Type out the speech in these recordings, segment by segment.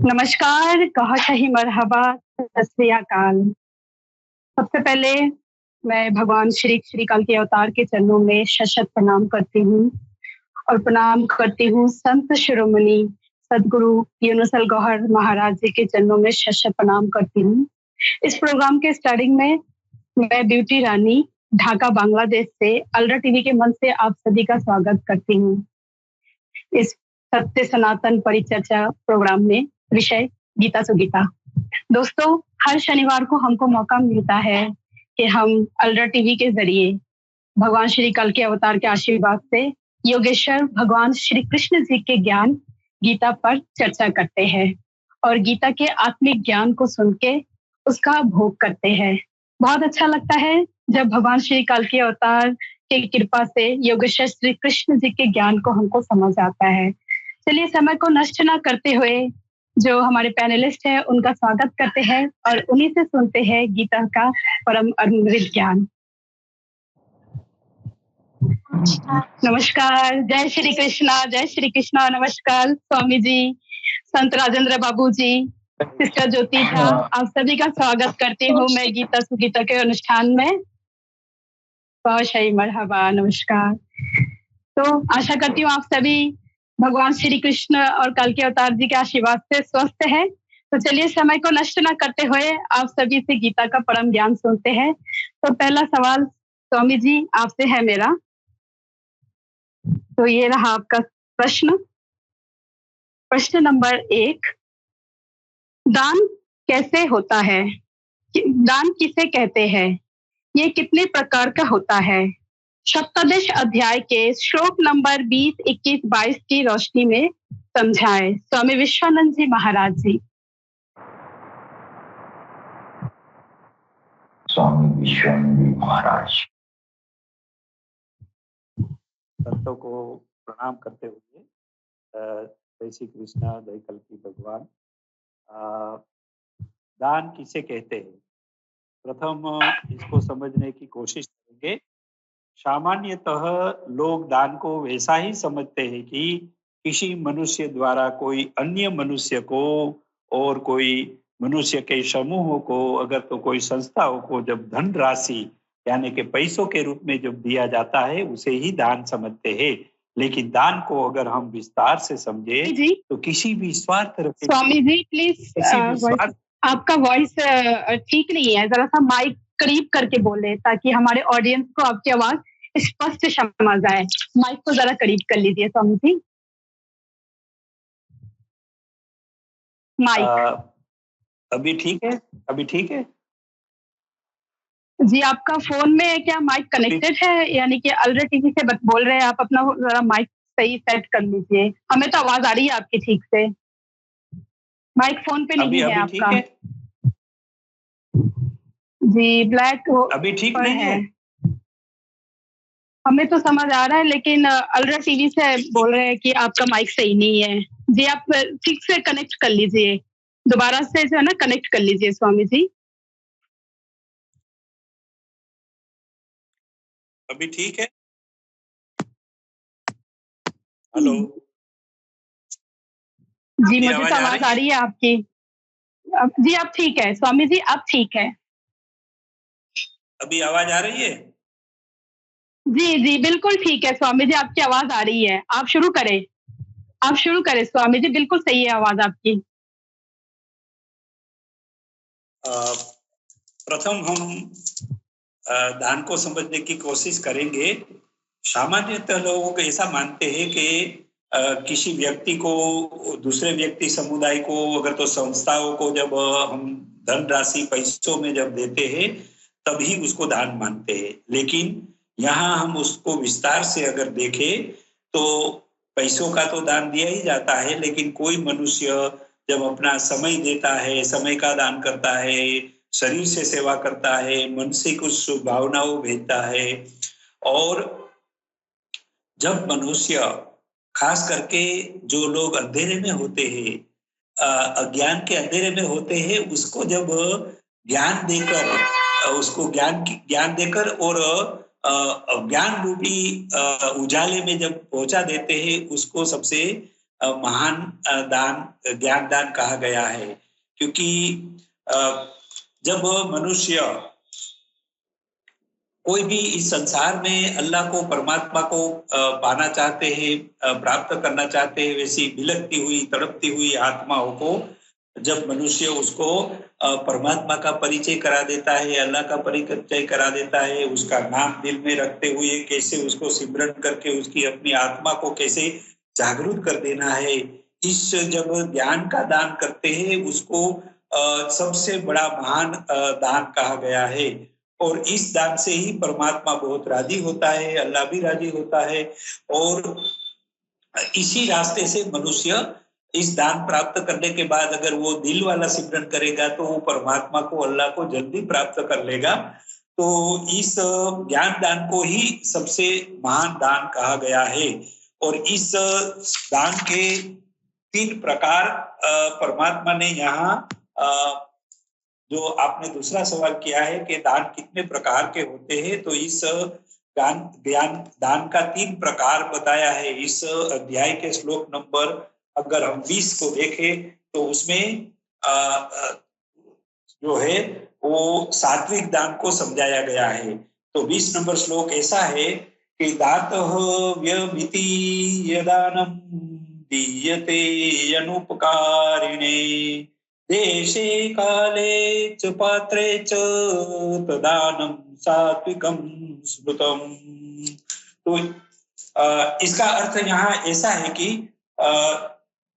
नमस्कार, कहा सही मरहबा, सत श्री अकाल। सबसे पहले मैं भगवान श्री काल के अवतार के चरणों में शत-शत प्रणाम करती हूँ और प्रणाम करती हूँ संत शिरोमणि सद्गुरु यूनुसल गौहर महाराज जी के चरणों में शत-शत प्रणाम करती हूँ। इस प्रोग्राम के स्टार्टिंग में मैं ब्यूटी रानी ढाका बांग्लादेश से अल्ट्रा टीवी के मंच से आप सभी का स्वागत करती हूँ। इस सत्य सनातन परिचर्चा प्रोग्राम में विषय गीता सुगीता। दोस्तों, हर शनिवार को हमको मौका मिलता है कि हम अल्ट्रा टीवी के जरिए भगवान श्री कल के अवतार के आशीर्वाद से योगेश्वर भगवान श्री कृष्ण जी के ज्ञान गीता पर चर्चा करते हैं और गीता के आत्मिक ज्ञान को सुन के उसका भोग करते हैं। बहुत अच्छा लगता है जब भगवान श्री कल के अवतार की कृपा से योगेश्वर श्री कृष्ण जी के ज्ञान को हमको समझ आता है। चलिए समय को नष्ट ना करते हुए जो हमारे पैनलिस्ट हैं उनका स्वागत करते हैं और उन्हीं से सुनते हैं गीता का परम अमृत ज्ञान। नमस्कार, जय श्री कृष्णा, नमस्कार स्वामी जी, संत राजेंद्र बाबू जी, सिस्टर ज्योति झा, आप सभी का स्वागत करती हूँ मैं गीता सुगीता के अनुष्ठान में। बहुत सही मरहबा, नमस्कार। तो आशा करती हूँ आप सभी भगवान श्री कृष्ण और कल के अवतार जी के आशीर्वाद से स्वस्थ है। तो चलिए समय को नष्ट न करते हुए आप सभी से गीता का परम ज्ञान सुनते हैं। तो पहला सवाल स्वामी जी आपसे है मेरा। तो ये रहा आपका प्रश्न। प्रश्न नंबर 1, दान कैसे होता है? दान किसे कहते हैं? ये कितने प्रकार का होता है? सप्तदश अध्याय के श्लोक नंबर 20, 21, 22 की रोशनी में समझाए स्वामी विश्वानंद जी महाराज जी। स्वामी विश्वानंद जी महाराज। संतों को प्रणाम करते हुए जय श्री कृष्णा, जय कल्की भगवान। दान किसे कहते हैं? प्रथम इसको समझने की कोशिश करेंगे। सामान्यतः लोग दान को वैसा ही समझते हैं कि किसी मनुष्य द्वारा कोई अन्य मनुष्य को और कोई मनुष्य के समूहों को, अगर तो कोई संस्थाओं को जब धन राशि यानी कि पैसों के रूप में जब दिया जाता है उसे ही दान समझते हैं। लेकिन दान को अगर हम विस्तार से समझे तो किसी भी स्वार्थ स्वामी जी प्लीज आपका वॉइस ठीक नहीं है, जरा सा माइक करीब करके बोले ताकि हमारे ऑडियंस को आपकी आवाज स्पष्ट समझ आए। माइक को जरा करीब कर लीजिए स्वामी जी। माइक अभी ठीक है? अभी ठीक है जी। आपका फोन में क्या माइक कनेक्टेड है, यानी कि अल्ट्रा टीवी से बोल रहे हैं आप? अपना जरा माइक सही सेट कर लीजिए। हमें तो आवाज आ रही है आपकी ठीक से। माइक फोन पे नहीं है आपका। जी ब्लैक अभी ठीक नहीं है। हमें तो समझ आ रहा है, लेकिन अल्ट्रा टीवी से बोल रहे हैं कि आपका माइक सही नहीं है। जी आप ठीक से कनेक्ट कर लीजिए, दोबारा से जो है ना कनेक्ट कर लीजिए स्वामी जी। अभी ठीक है? हेलो जी, मुझे तो आवाज आ रही है आपकी। जी आप ठीक है स्वामी जी, आप ठीक है। अभी आवाज आ रही है? जी जी बिल्कुल ठीक है स्वामी जी, आपकी आवाज आ रही है। आप शुरू करें, आप शुरू करें स्वामी जी, बिल्कुल सही है आवाज आपकी। प्रथम हम दान को समझने की कोशिश करेंगे। सामान्यतः लोग ऐसा मानते हैं कि किसी व्यक्ति को, दूसरे व्यक्ति समुदाय को, अगर तो संस्थाओं को जब हम धन राशि पैसों में जब देते हैं तभी उसको दान मानते हैं। लेकिन यहाँ हम उसको विस्तार से अगर देखें तो पैसों का तो दान दिया ही जाता है, लेकिन कोई मनुष्य जब अपना समय देता है, समय का दान करता है, शरीर से सेवा करता है, मन से कुछ भावनाओं भेजता है, और जब मनुष्य, खास करके जो लोग अंधेरे में होते हैं, अज्ञान के अंधेरे में होते हैं, उसको जब ज्ञान देकर, उसको ज्ञान देकर और ज्ञान रूपी उजाले में जब पहुंचा देते हैं, उसको सबसे महान दान ज्ञान दान कहा गया है। क्योंकि जब मनुष्य कोई भी इस संसार में अल्लाह को परमात्मा को पाना चाहते हैं, प्राप्त करना चाहते हैं, वैसी बिलखती हुई तड़पती हुई आत्माओं को जब मनुष्य उसको परमात्मा का परिचय करा देता है, अल्लाह का परिचय करा देता है, उसका नाम दिल में रखते हुए कैसे उसको सिमरन करके उसकी अपनी आत्मा को कैसे जागरूक कर देना है, इस जब ज्ञान का दान करते हैं उसको सबसे बड़ा महान दान कहा गया है। और इस दान से ही परमात्मा बहुत राजी होता है, अल्लाह भी राजी होता है। और इसी रास्ते से मनुष्य इस दान प्राप्त करने के बाद अगर वो दिल वाला सिमरन करेगा तो वो परमात्मा को, अल्लाह को जल्दी प्राप्त कर लेगा। तो इस ज्ञान दान को ही सबसे महान दान कहा गया है। और इस दान के 3 प्रकार परमात्मा ने यहाँ जो आपने दूसरा सवाल किया है कि दान कितने प्रकार के होते हैं, तो इस ज्ञान दान का 3 प्रकार बताया है। इस अध्याय के श्लोक नंबर अगर हम 20 को देखें तो उसमें जो है वो सात्विक दान को समझाया गया है। तो 20 नंबर श्लोक ऐसा है कि दातः व्यमिति यदानम दीयते अनुपकारिणे देशे काले च पात्रे च तदानं सात्विकं स्मृतम्। तो इसका अर्थ यहाँ ऐसा है कि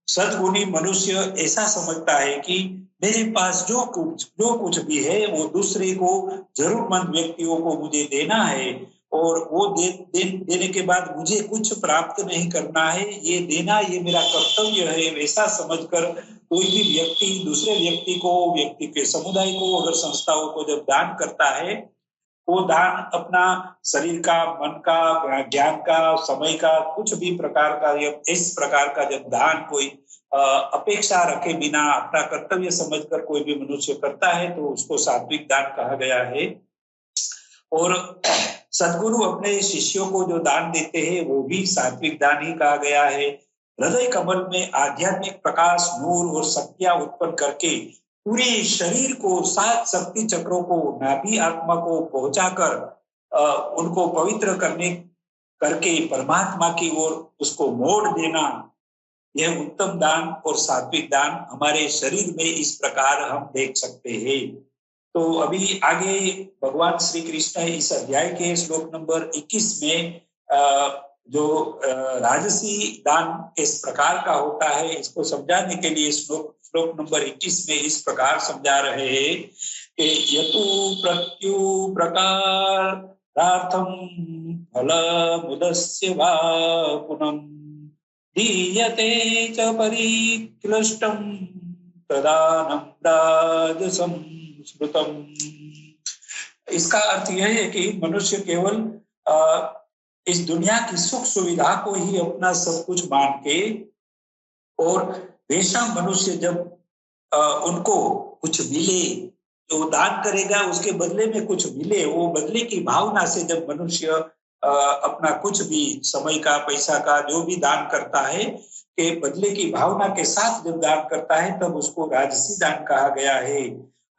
सद्गुणी मनुष्य ऐसा समझता है कि मेरे पास जो कुछ भी है वो दूसरे को जरूरतमंद व्यक्तियों को मुझे देना है, और वो देने के बाद मुझे कुछ प्राप्त नहीं करना है, ये देना ये मेरा कर्तव्य है, वैसा समझकर कोई भी व्यक्ति दूसरे व्यक्ति को, व्यक्ति के समुदाय को, अगर संस्थाओं को जब दान करता है, वो दान अपना शरीर का, मन का, ज्ञान का, समय का, कुछ भी प्रकार का, इस प्रकार का जब दान कोई अपेक्षा रखे बिना अपना कर्तव्य समझकर कोई भी मनुष्य करता है तो उसको सात्विक दान कहा गया है। और सद्गुरु अपने शिष्यों को जो दान देते हैं वो भी सात्विक दान ही कहा गया है। हृदय कमल में आध्यात्मिक प्रकाश, नूर और शक्तियां उत्पन्न करके पूरे शरीर को, 7 शक्ति चक्रों को, नाभि आत्मा को पहुंचाकर उनको पवित्र करके परमात्मा की ओर उसको मोड़ देना, यह उत्तम दान और सात्विक दान हमारे शरीर में इस प्रकार हम देख सकते हैं। तो अभी आगे भगवान श्री कृष्ण इस अध्याय के श्लोक नंबर 21 में जो राजसी दान किस प्रकार का होता है इसको समझाने के लिए श्लोक नंबर 21 में इस प्रकार समझा रहे हैं कि यतु प्रत्यु प्रकारार्थम फलमुदस्य वा पुनम दीयते च परिक्लिष्टं तदानं राजसं स्मृतम्। इसका अर्थ यह है कि मनुष्य केवल इस दुनिया की सुख सुविधा को ही अपना सब कुछ मान के, और बेशक मनुष्य जब उनको कुछ मिले तो दान करेगा, उसके बदले में कुछ मिले, वो बदले की भावना से जब मनुष्य अपना कुछ भी समय का, पैसा का जो भी दान करता है के बदले की भावना के साथ जब दान करता है तब उसको राजसी दान कहा गया है।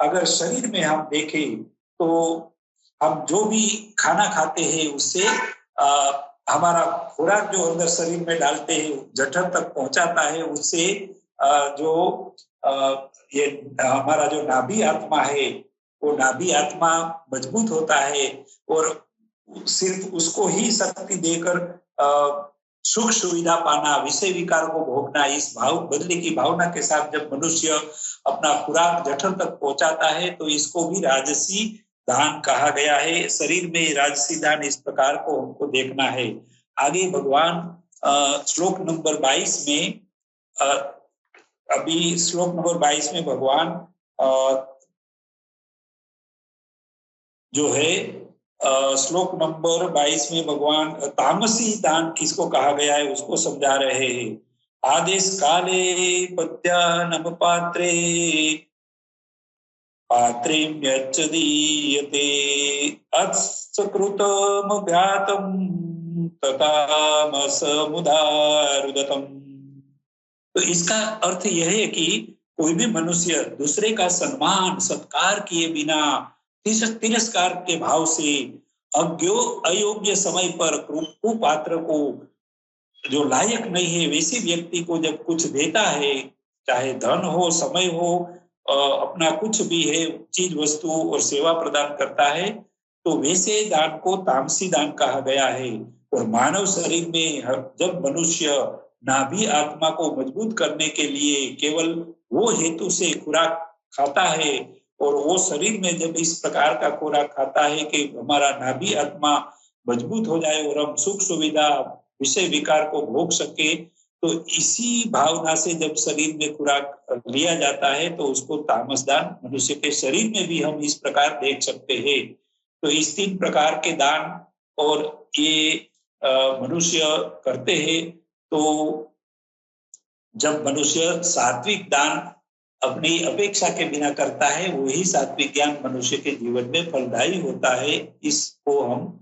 अगर शरीर में हम देखें तो हम जो भी खाना खाते हैं उससे हमारा खुराक जो अंदर शरीर में डालते हैं, जठर तक पहुंचाता है, उससे जो ये हमारा जो नाभि आत्मा है वो नाभि आत्मा मजबूत होता है, और सिर्फ उसको ही शक्ति देकर सुख सुविधा पाना, विषय विकार को भोगना, इस भाव बदले की भावना के साथ जब मनुष्य अपना खुराक जठर तक पहुंचाता है तो इसको भी राजसी दान कहा गया है। शरीर में राजसी दान इस प्रकार को हमको देखना है। आगे भगवान श्लोक नंबर 22 में अभी श्लोक नंबर 22 में भगवान जो है श्लोक नंबर 22 में भगवान तामसी दान किसको कहा गया है उसको समझा रहे हैं। आदेश काले पद्यानम पात्रे पात्रेम्यच्च दीयते अत्सकृतमभ्यातं ततामसमुदारुदतम्। तो इसका अर्थ यह है कि कोई भी मनुष्य दूसरे का सम्मान सत्कार किए बिना तिरस्कार के भाव से अयोग्य समय पर कुपात्र को, जो लायक नहीं है वैसे व्यक्ति को जब कुछ देता है, चाहे धन हो, समय हो, अपना कुछ भी है, चीज वस्तु और सेवा प्रदान करता है, तो वैसे दान को तामसी दान कहा गया है। और मानव शरीर में जब मनुष्य नाभि आत्मा को मजबूत करने के लिए केवल वो हेतु से खुराक खाता है, और वो शरीर में जब इस प्रकार का खुराक खाता है कि हमारा नाभि आत्मा मजबूत हो जाए और हम सुख सुविधा विषय विकार को भोग सके, तो इसी भावना से जब शरीर में खुराक लिया जाता है तो उसको तामसदान मनुष्य के शरीर में भी हम इस प्रकार देख सकते हैं। तो इस 3 प्रकार के दान और ये मनुष्य करते हैं। तो जब मनुष्य सात्विक दान अपनी अपेक्षा के बिना करता है, वही सात्विक ज्ञान मनुष्य के जीवन में फलदायी होता है। इसको हम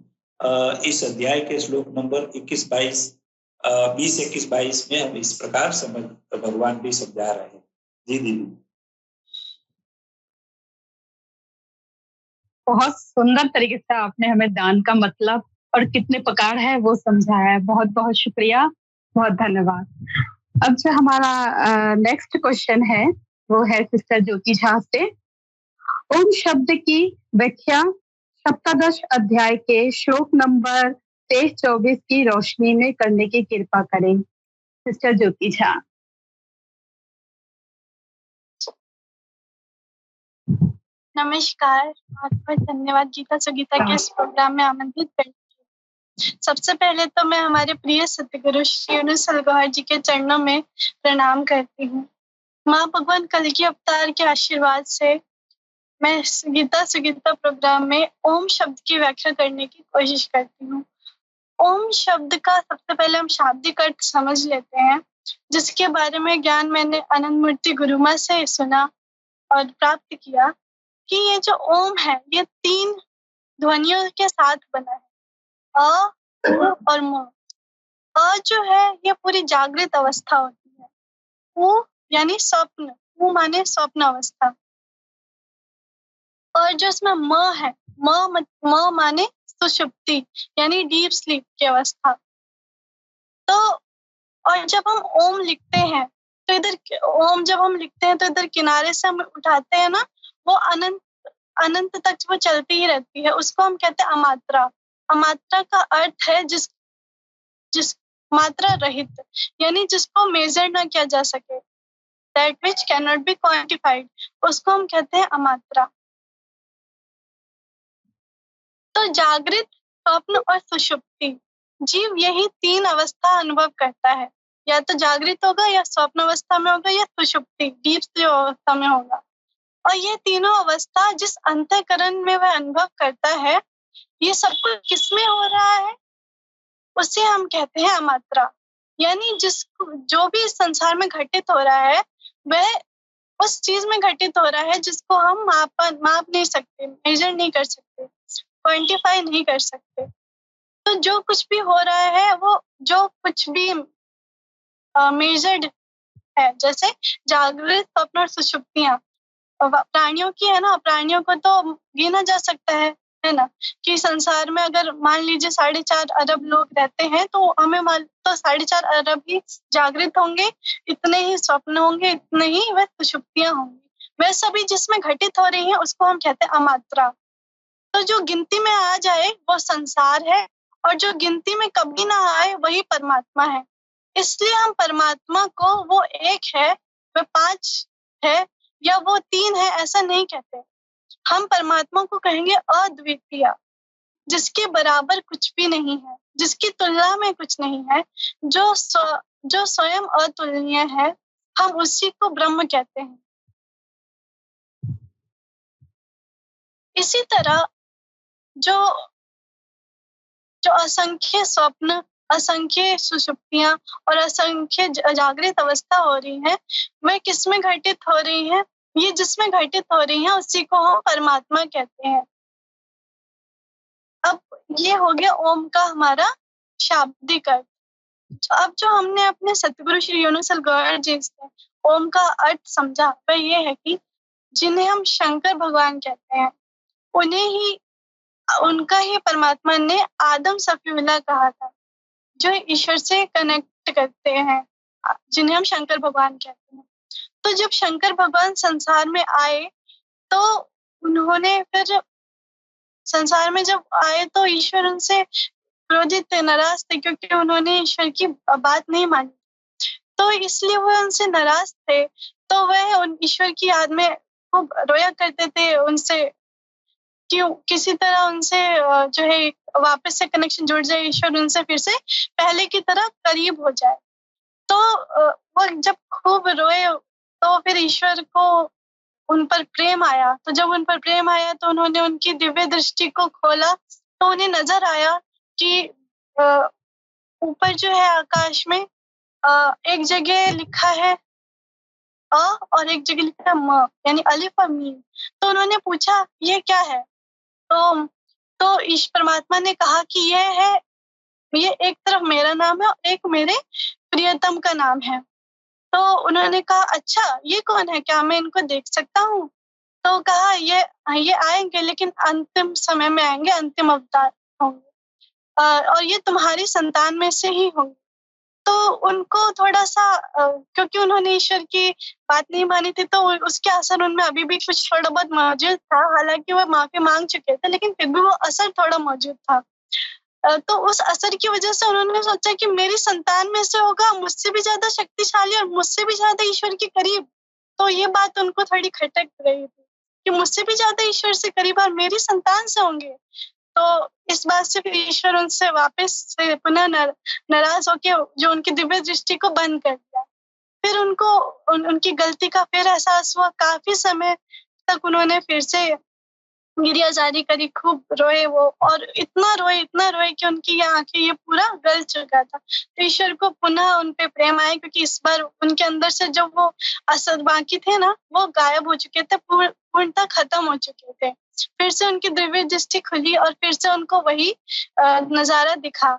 इस अध्याय के श्लोक नंबर 21-22 20-21-22 में हम इस प्रकार समझ भगवान भी समझा रहे हैं। जी दीदी। बहुत सुंदर तरीके से आपने हमें दान का मतलब और कितने प्रकार है वो समझाया है। बहुत बहुत शुक्रिया, बहुत धन्यवाद। अब जो हमारा नेक्स्ट क्वेश्चन है वो है सिस्टर ज्योति झा से। ओम शब्द की व्याख्या सप्तदश अध्याय के श्लोक नंबर 23-24 की रोशनी में करने की कृपा करें। सिस्टर ज्योति झा। नमस्कार, बहुत बहुत धन्यवाद गीता सुगीता के इस प्रोग्राम में आमंत्रित करने के लिए। सबसे पहले तो मैं हमारे प्रिय सतगुरु श्री अनुसुल गौहर जी के चरणों में प्रणाम करती हूँ। माँ भगवान कल्कि अवतार के आशीर्वाद से मैं गीता सुगीता प्रोग्राम में ओम शब्द की व्याख्या करने की कोशिश करती हूँ। ओम शब्द का सबसे पहले हम शाब्दिक अर्थ समझ लेते हैं, जिसके बारे में ज्ञान मैंने अनंत मूर्ति गुरुमा से सुना और प्राप्त किया कि ये जो ओम है ये 3 ध्वनियों के साथ बना है, अ, उ और म। अ जो है ये पूरी जागृत अवस्था होती है, उ यानी स्वप्न, उ माने स्वप्न अवस्था, और जो इसमें म है, म माने सुषुप्ति यानी डीप स्लीप की अवस्था। तो और जब हम ओम लिखते हैं तो इधर ओम जब हम लिखते हैं तो इधर किनारे से हम उठाते हैं ना, वो अनंत तक वो चलती ही रहती है, उसको हम कहते हैं अमात्रा। अमात्रा का अर्थ है जिस मात्रा रहित, यानी जिसको मेजर ना किया जा सके, that which cannot be quantified, उसको हम कहते हैं अमात्रा। तो जागृत, स्वप्न और सुषुप्ति, जीव यही 3 अवस्था अनुभव करता है, या तो जागृत होगा या स्वप्न अवस्था में होगा या सुषुप्ति डीप स्लीप अवस्था में होगा। और ये तीनों अवस्था जिस अंतःकरण में वह अनुभव करता है, ये सब कुछ किसमें हो रहा है, उसे हम कहते हैं अमात्रा। यानी जो भी इस संसार में घटित हो रहा है वह उस चीज में घटित हो रहा है जिसको हम माप नहीं सकते, मेजर नहीं कर सकते, क्वांटिफाई नहीं कर सकते। तो जो कुछ भी हो रहा है वो जो कुछ भी मेजर्ड है, जैसे जागृत, स्वप्न और सुषुप्तियां प्राणियों की है ना, प्राणियों को तो गिना जा सकता है ना, कि संसार में अगर मान लीजिए 4.5 अरब लोग रहते हैं तो हमें तो 4.5 अरब ही जागृत होंगे, इतने ही स्वप्न होंगे, इतने ही वह सुषुप्तियां होंगी। वह सभी जिसमें घटित हो रही हैं उसको हम कहते हैं अमात्रा। तो जो गिनती में आ जाए वो संसार है, और जो गिनती में कभी ना आए वही परमात्मा है। इसलिए हम परमात्मा को वो एक है, वह 5 है या वो 3 है ऐसा नहीं कहते। हम परमात्मा को कहेंगे अद्वितीय, जिसके बराबर कुछ भी नहीं है, जिसकी तुलना में कुछ नहीं है, जो स्वयं अतुलनीय है, हम उसी को ब्रह्म कहते हैं। इसी तरह जो असंख्य स्वप्न, असंख्य सुषुप्तियां और असंख्य जागृत अवस्था हो रही है, वह किसमें घटित हो रही है, ये जिसमें घटित हो रही है उसी को हम परमात्मा कहते हैं। अब ये हो गया ओम का हमारा शाब्दिक अर्थ। अब जो हमने अपने सतगुरु श्री यूनिवर्सल गॉड जी से ओम का अर्थ समझा वह ये है कि जिन्हें हम शंकर भगवान कहते हैं उन्हें ही उनका ही परमात्मा ने आदम सफीउल्लाह कहा था, जो ईश्वर से कनेक्ट करते हैं, जिन्हें हम शंकर भगवान कहते हैं। तो जब शंकर भगवान संसार में आए तो उन्होंने फिर संसार में जब आए तो ईश्वर उनसे क्रोधित थे, नाराज थे, क्योंकि उन्होंने ईश्वर की बात नहीं मानी। तो इसलिए वह उनसे नाराज थे। तो वह उन ईश्वर की याद में खूब रोया करते थे, उनसे क्यों किसी तरह उनसे जो है वापस से कनेक्शन जुड़ जाए, ईश्वर उनसे फिर से पहले की तरह करीब हो जाए। तो वो जब खूब रोए तो फिर ईश्वर को उन पर प्रेम आया। तो जब उन पर प्रेम आया तो उन्होंने उनकी दिव्य दृष्टि को खोला तो उन्हें नजर आया कि ऊपर जो है आकाश में एक जगह लिखा है अ और एक जगह लिखा है म, यानी अलिफ और मीम। तो उन्होंने पूछा ये क्या है? तो ईश परमात्मा ने कहा कि ये एक तरफ मेरा नाम है और एक मेरे प्रियतम का नाम है। तो उन्होंने कहा अच्छा ये कौन है, क्या मैं इनको देख सकता हूँ? तो कहा ये आएंगे लेकिन अंतिम समय में आएंगे, अंतिम अवतार होंगे और ये तुम्हारी संतान में से ही होंगे। तो उनको थोड़ा सा क्योंकि उन्होंने ईश्वर की बात नहीं मानी थी तो उसके असर उनमें अभी भी कुछ थोड़ा बहुत मौजूद था। हालांकि वो माफी मांग चुके थे लेकिन फिर भी वो असर थोड़ा मौजूद था। तो उस असर की वजह से उन्होंने सोचा कि मेरी संतान में से होगा मुझसे भी ज्यादा शक्तिशाली और मुझसे भी ज्यादा ईश्वर के करीब। तो ये बात उनको थोड़ी खटक रही थी कि मुझसे भी ज्यादा ईश्वर से करीब और मेरी संतान से होंगे। तो इस बात से फिर ईश्वर उनसे वापस से पुनः नाराज होके जो उनकी दिव्य दृष्टि को बंद कर दिया। फिर उनको उनकी गलती का फिर एहसास हुआ। काफी समय तक उन्होंने फिर से गिरिया जारी करी, खूब रोए वो और इतना रोए कि उनकी ये आंखें ये पूरा गल चुका था। तो ईश्वर को पुनः उन पे प्रेम आया क्योंकि इस बार उनके अंदर से जो वो असर बाकी थे ना वो गायब हो चुके थे, पूर्णतः खत्म हो चुके थे। फिर से उनकी दिव्य दृष्टि खुली और फिर से उनको वही नजारा दिखा।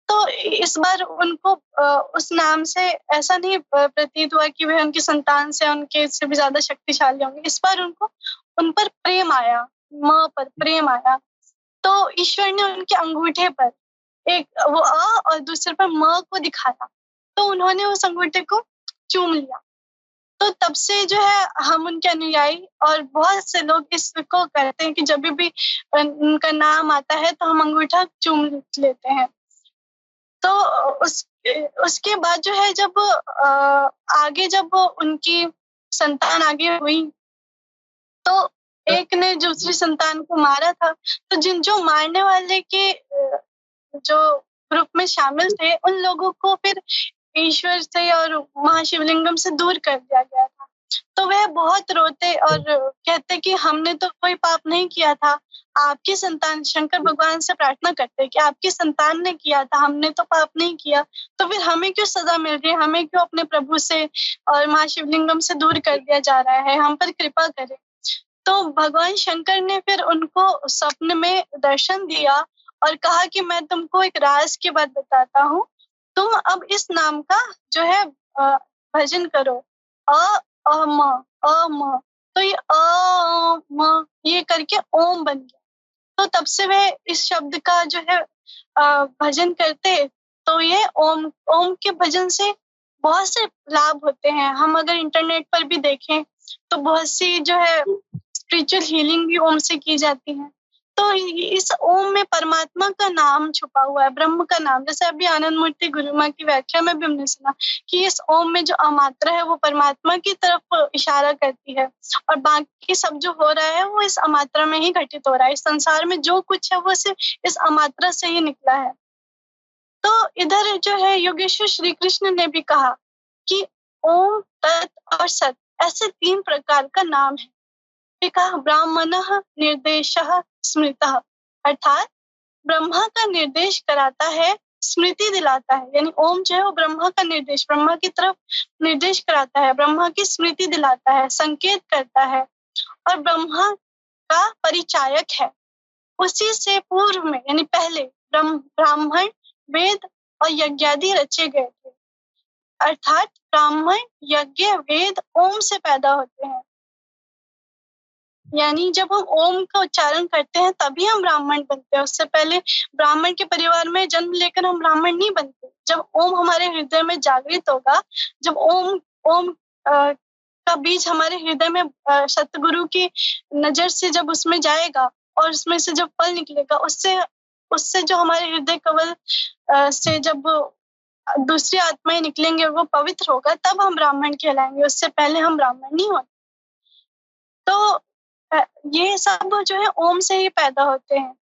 तो इस बार उनको उस नाम से ऐसा नहीं प्रतीत हुआ कि वह उनकी संतान से उनके से भी ज्यादा शक्तिशाली होंगे। इस बार उनको उन पर प्रेम आया, माँ पर प्रेम आया। तो ईश्वर ने उनके अंगूठे पर एक वो अ और दूसरे पर म को दिखाया। तो उन्होंने उस अंगूठे को चूम लिया। तो तब से जो है हम उनके अनुयायी और बहुत से लोग इसको करते हैं कि जब भी उनका नाम आता है तो हम अंगूठा चूम लेते हैं। तो उसके बाद जो है जब आगे जब उनकी संतान आगे हुई तो एक ने दूसरी संतान को मारा था। तो जो मारने वाले के जो ग्रुप में शामिल थे उन लोगों को फिर ईश्वर से और महाशिवलिंगम से दूर कर दिया गया था। तो वह बहुत रोते और कहते कि हमने तो कोई पाप नहीं किया था, आपकी संतान शंकर भगवान से प्रार्थना करते कि आपकी संतान ने किया था, हमने तो पाप नहीं किया, तो फिर हमें क्यों सजा मिल रही है, हमें क्यों अपने प्रभु से और महाशिवलिंगम से दूर कर दिया जा रहा है, हम पर कृपा करें। तो भगवान शंकर ने फिर उनको स्वप्न में दर्शन दिया और कहा कि मैं तुमको एक राज की बात बताता हूँ, तुम अब इस नाम का जो है भजन करो। अम अम तो ये अम ये करके ओम बन गया। तो तब से वे इस शब्द का जो है भजन करते। तो ये ओम के भजन से बहुत से लाभ होते हैं। हम अगर इंटरनेट पर भी देखें तो बहुत सी जो है स्पिरिचुअल हीलिंग भी ओम से की जाती है। तो इस ओम में परमात्मा का नाम छुपा हुआ है, ब्रह्म का नाम। जैसे अभी आनंद मूर्ति गुरु माँ की व्याख्या में भी हमने सुना कि इस ओम में जो अमात्रा है वो परमात्मा की तरफ इशारा करती है और बाकी सब जो हो रहा है वो इस अमात्रा में ही घटित हो रहा है। इस संसार में जो कुछ है वो सिर्फ इस अमात्रा से ही निकला है। तो इधर जो है योगेश्वर श्री कृष्ण ने भी कहा कि ओम, तत् और सत ऐसे 3 प्रकार का नाम है। कहा ब्राह्मणः निर्देशः स्मृतः, अर्थात ब्रह्मा का निर्देश कराता है, स्मृति दिलाता है। यानी ओम जो है वो ब्रह्मा का निर्देश, ब्रह्मा की तरफ निर्देश कराता है, ब्रह्मा की स्मृति दिलाता है, संकेत करता है और ब्रह्मा का परिचायक है। उसी से पूर्व में यानी पहले ब्राह्मण वेद और यज्ञादि रचे गए थे। अर्थात ब्राह्मण, यज्ञ, वेद ओम से पैदा होते हैं। यानी जब हम ओम का उच्चारण करते हैं तभी हम ब्राह्मण बनते हैं। उससे पहले ब्राह्मण के परिवार में जन्म लेकर हम ब्राह्मण नहीं बनते। जब ओम हमारे हृदय में जागृत होगा, जब ओम का बीज हमारे हृदय में सतगुरु की नजर से जब उसमें जाएगा और उसमें से जब फल निकलेगा, उससे जो हमारे हृदय कवल से जब दूसरी आत्माएं निकलेंगे और वो पवित्र होगा, तब हम ब्राह्मण कहलाएंगे। उससे पहले हम ब्राह्मण नहीं होते। तो ये सब जो है ओम से ही पैदा होते हैं।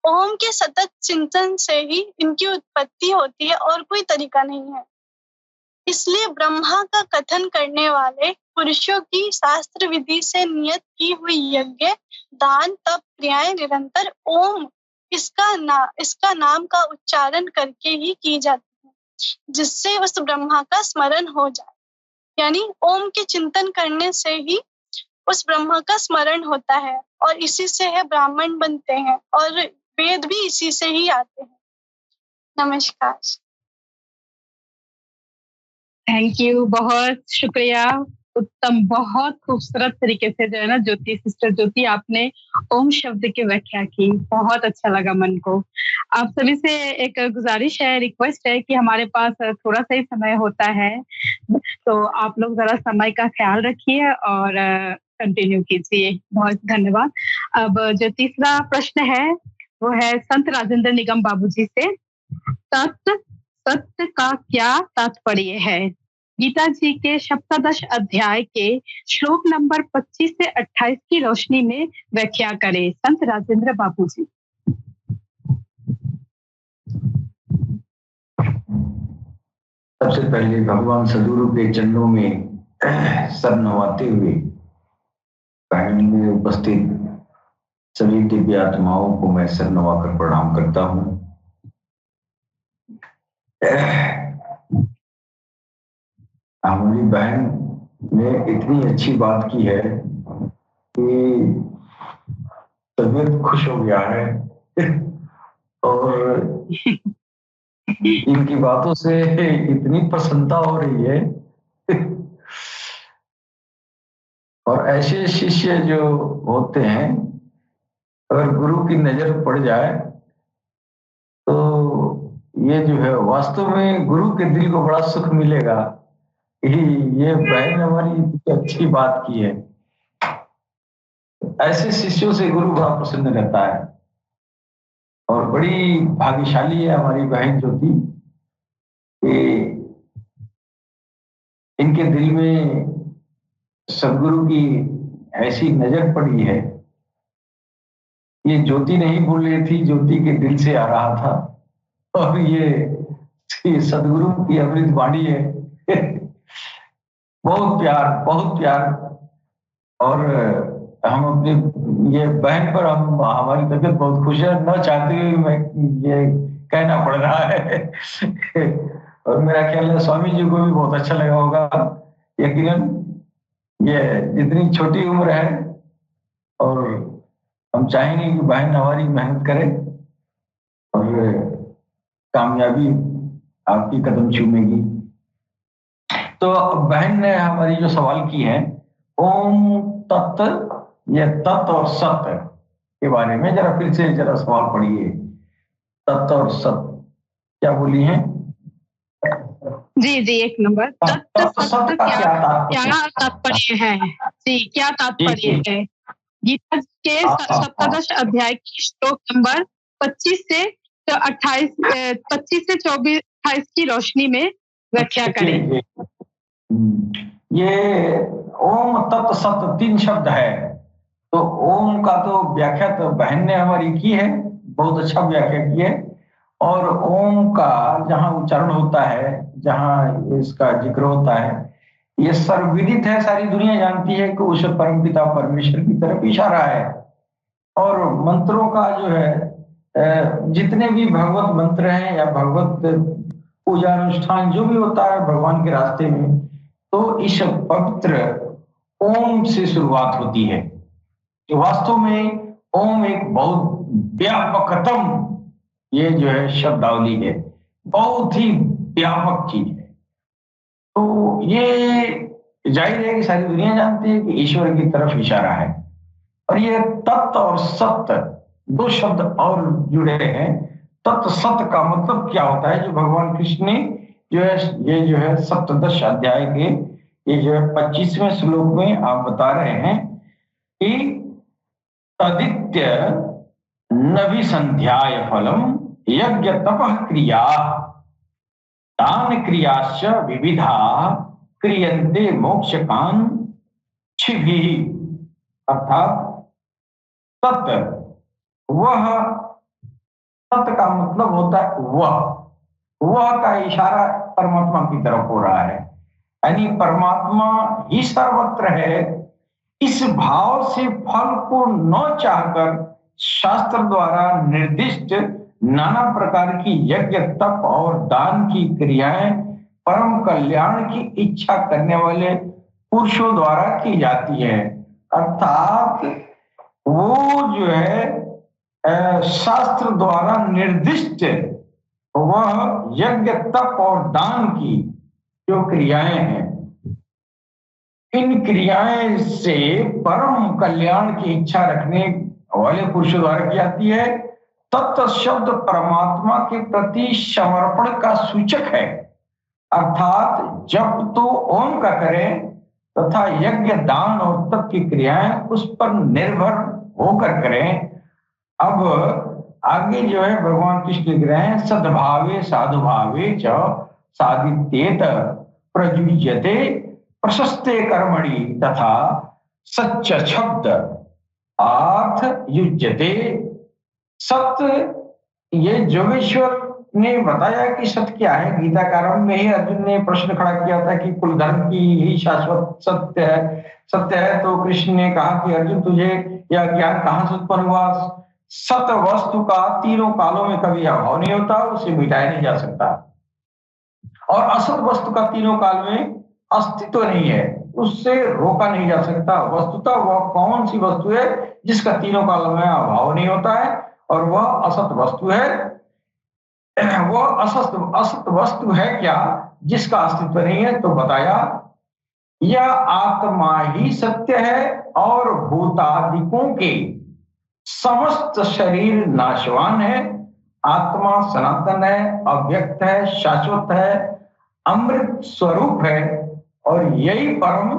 ओम के सतत चिंतन से ही इनकी उत्पत्ति होती है और कोई तरीका नहीं है। इसलिए ब्रह्मा का कथन करने वाले पुरुषों की शास्त्र विधि से नियत की हुई यज्ञ, दान, तप, क्रियाएं निरंतर ओम इसका नाम का उच्चारण करके ही की जाती है, जिससे उस ब्रह्मा का स्मरण हो जाए। यानी ओम के चिंतन करने से ही उस ब्रह्मा का स्मरण होता है और इसी से है ब्राह्मण बनते हैं और वेद भी इसी से ही आते हैं। नमस्कार। थैंक यू, बहुत शुक्रिया। उत्तम, बहुत खूबसूरत तरीके से जो है ना ज्योति, सिस्टर ज्योति, आपने ओम शब्द की व्याख्या की। बहुत अच्छा लगा मन को। आप सभी से एक गुजारिश है, रिक्वेस्ट है कि हमारे पास थोड़ा सा ही समय होता है, तो आप लोग जरा समय का ख्याल रखिए और कंटिन्यू कीजिए। बहुत धन्यवाद। अब जो तीसरा प्रश्न है वो है संत राजेंद्र निगम बाबूजी से। सत्य का क्या तात्पर्य है? गीता जी के सप्तदश अध्याय के श्लोक नंबर 25 से 28 की रोशनी में व्याख्या करें। संत राजेंद्र बाबूजी। सबसे पहले भगवान सदगुरु के चरणों में सर नवाते हुए पैनल में उपस्थित सभी दिव्य आत्माओं को मैं सर नवाकर प्रणाम करता हूँ। हमारी बहन ने इतनी अच्छी बात की है कि तबीयत खुश हो गया है और इनकी बातों से इतनी प्रसन्नता हो रही है। और ऐसे शिष्य जो होते हैं, अगर गुरु की नजर पड़ जाए तो ये जो है वास्तव में गुरु के दिल को बड़ा सुख मिलेगा। ये बहन हमारी अच्छी बात की है। ऐसे शिष्यों से गुरु बड़ा प्रसन्न रहता है और बड़ी भाग्यशाली है हमारी बहन ज्योति कि इनके दिल में सदगुरु की ऐसी नजर पड़ी है। ये ज्योति नहीं बोल रही थी, ज्योति के दिल से आ रहा था और ये सदगुरु की अमृत वाणी है। बहुत प्यार। और हम अपनी ये बहन पर हमारी तबीयत बहुत खुश है, न चाहते हुए मैं ये कहना पड़ रहा है। और मेरा ख्याल है स्वामी जी को भी बहुत अच्छा लगा होगा। यकीनन ये जितनी छोटी उम्र है और हम चाहेंगे कि बहन हमारी मेहनत करे और कामयाबी आपकी कदम चूमेगी। तो बहन ने हमारी जो सवाल की है ओम तत्व, ये तत्व और सत्य के बारे में जरा फिर से जरा सवाल पढ़िए। तत्व और सत्य क्या बोली है? जी, एक नंबर। तत्व सत्य क्या तात्पर्य है? जी, क्या तात्पर्य है? गीता के सप्तदश अध्याय की श्लोक नंबर 25 से 28 की रोशनी में व्याख्या करें। ये ओम तत्व सत्य 3 शब्द है। तो ओम का तो व्याख्या तो बहन ने हमारी की है, बहुत अच्छा व्याख्या की है। और ओम का जहाँ उच्चारण होता है, जहाँ इसका जिक्र होता है, ये सर्वविदित है, सारी दुनिया जानती है कि उस परमपिता परमेश्वर की तरफ इशारा है। और मंत्रों का जो है जितने भी भगवत मंत्र हैं या भगवत पूजा अनुष्ठान जो भी होता है भगवान के रास्ते में, तो इस पवित्र ओम से शुरुआत होती है। तो वास्तव में ओम एक बहुत व्यापकतम ये जो है शब्दावली है, बहुत ही व्यापक चीज है। तो ये जाहिर है कि सारी दुनिया जानती है कि ईश्वर की तरफ इशारा है। और ये तत्व और सत्य दो शब्द और जुड़े हैं। तत्व सत्य का मतलब क्या होता है, जो भगवान कृष्ण ने ये जो है सप्तदश अध्याय के ये जो है 25वें श्लोक में आप बता रहे हैं कि तदित्य नभिसंध्याय फलम यज्ञ तपः क्रिया दान क्रियाश्च विविधा क्रियन्ते मोक्षकान छिभिः। अर्थात तत्व, वह तत्व का मतलब होता है वह का इशारा परमात्मा की तरफ हो रहा है, यानी परमात्मा ही सर्वत्र है। इस भाव से फल को न चाहकर शास्त्र द्वारा निर्दिष्ट नाना प्रकार की यज्ञ तप और दान की क्रियाएं परम कल्याण की इच्छा करने वाले पुरुषों द्वारा की जाती है। अर्थात वो जो है शास्त्र द्वारा निर्दिष्ट वह यज्ञ तप और दान की जो क्रियाएं हैं, इन क्रियाएं से परम कल्याण की इच्छा रखने वाले पुरुषों द्वारा की जाती है। तत्व शब्द परमात्मा के प्रति समर्पण का सूचक है। अर्थात जब तो ओम का करें तथा यज्ञ दान और तप की क्रियाएं उस पर निर्भर होकर करें। अब आगे जो है भगवान कृष्ण लिख रहे हैं, सद्भावे साधुभावे च सादित्येत प्रयुज्यते प्रशस्ते कर्मणि तथा सच्च शब्द अर्थ युज्यते। सत्य, ये जोगेश्वर ने बताया कि सत्य क्या है। गीता के आरंभ में ही अर्जुन ने प्रश्न खड़ा किया था कि कुल धर्म की ही शाश्वत सत्य है। तो कृष्ण ने कहा कि अर्जुन तुझे यह ज्ञान कहां से उत्पन्न हुआ? सत्य वस्तु का तीनों कालों में कभी अभाव नहीं होता, उसे मिटाया नहीं जा सकता। और असत वस्तु का तीनों काल में अस्तित्व नहीं है, उससे रोका नहीं जा सकता। वस्तुतः वह कौन सी वस्तु है जिसका तीनों कालों में अभाव नहीं होता है? और वह असत वस्तु है। वह असत वस्तु है क्या जिसका अस्तित्व नहीं है? तो बताया यह आत्मा ही सत्य है और भूतादिकों के समस्त शरीर नाशवान है। आत्मा सनातन है, अव्यक्त है, शाश्वत है, अमृत स्वरूप है और यही परम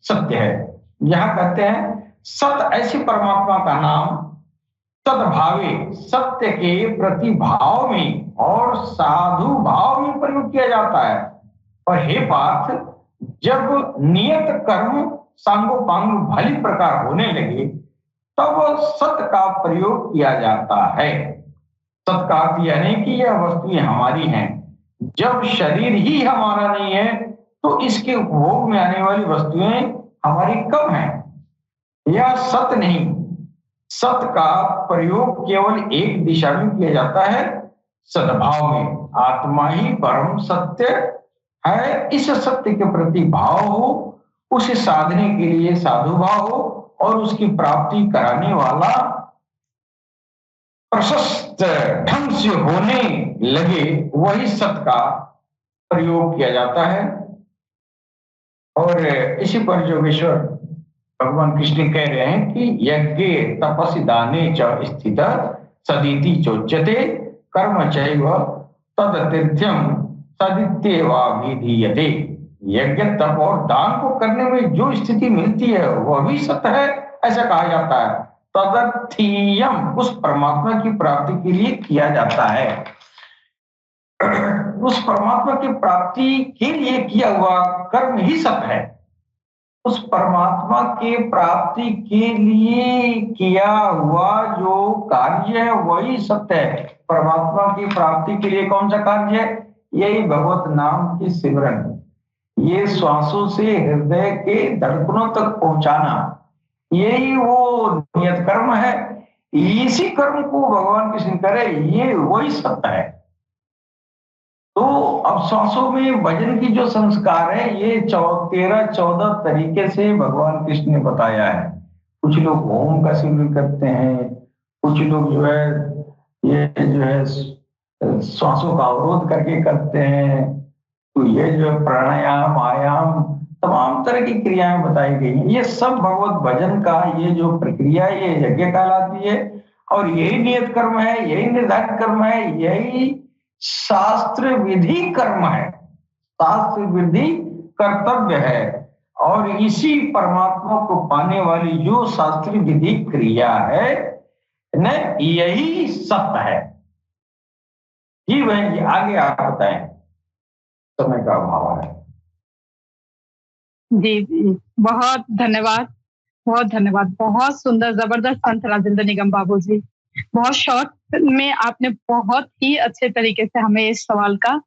सत्य है। यहां कहते हैं सत ऐसी परमात्मा का नाम सद्भावे सत्य के प्रति भाव में और साधु भाव में प्रयोग किया जाता है। और हे पार्थ, जब नियत कर्म सांगोपांग भली प्रकार होने लगे तब सत्य का प्रयोग किया जाता है। सत्य का अर्थ यह नहीं कि यह वस्तुएं हमारी हैं। जब शरीर ही हमारा नहीं है तो इसके उपभोग में आने वाली वस्तुएं हमारी कब हैं? यह सत्य नहीं। सत्य का प्रयोग केवल एक दिशा में किया जाता है, सद्भाव में। आत्मा ही परम सत्य है। इस सत्य के प्रति भाव हो, उसे साधने के लिए साधु भाव हो और उसकी प्राप्ति कराने वाला प्रशस्त ढंग से होने लगे, वही सत्य का प्रयोग किया जाता है। और इसी पर जोगेश्वर भगवान कृष्ण कह रहे हैं कि यज्ञ तपसि दाने च स्थित सदिति चोच्यते कर्म चैव तदतीर्थ्यम सदित्येवाभिधीयते। यज्ञ तप और दान को करने में जो स्थिति मिलती है वह भी सत्य है, ऐसा कहा जाता है। तदर्थीयम उस परमात्मा की प्राप्ति के लिए किया जाता है। उस परमात्मा की प्राप्ति के लिए किया हुआ कर्म ही सत्य है। उस परमात्मा के प्राप्ति के लिए किया हुआ जो कार्य है वही सत्य है। परमात्मा की प्राप्ति के लिए कौन सा कार्य है? यही भगवत नाम की सिमरन, ये श्वासों से हृदय के धड़कनों तक पहुंचाना, यही वो नियत कर्म है। इसी कर्म को भगवान कृष्ण करे, ये वही सत्य है। तो अब श्वासों में भजन की जो संस्कार है ये 13-14 तरीके से भगवान कृष्ण ने बताया है। कुछ लोग ओम का सिमरन करते हैं, कुछ लोग जो है ये जो है श्वासों का अवरोध करके करते हैं। तो ये जो प्राणायाम, आयाम, तमाम तरह की क्रियाएं बताई गई हैं, ये सब भगवत भजन का ये जो प्रक्रिया है, ये यज्ञ कहलाती है। और यही नियत कर्म है, यही निर्धारित कर्म है, यही शास्त्र विधि कर्म है, शास्त्र विधि कर्तव्य है। और इसी परमात्मा को पाने वाली जो शास्त्र विधि क्रिया है न, यही सत्य है। जी बहन जी, आगे आप बताएं, समय का अभाव है। जी जी, बहुत धन्यवाद, बहुत धन्यवाद। बहुत सुंदर, जबरदस्त संत राजेंद्र निगम बाबू जी। बहुत शॉर्ट में आपने बहुत ही अच्छे तरीके से हमें इस सवाल का,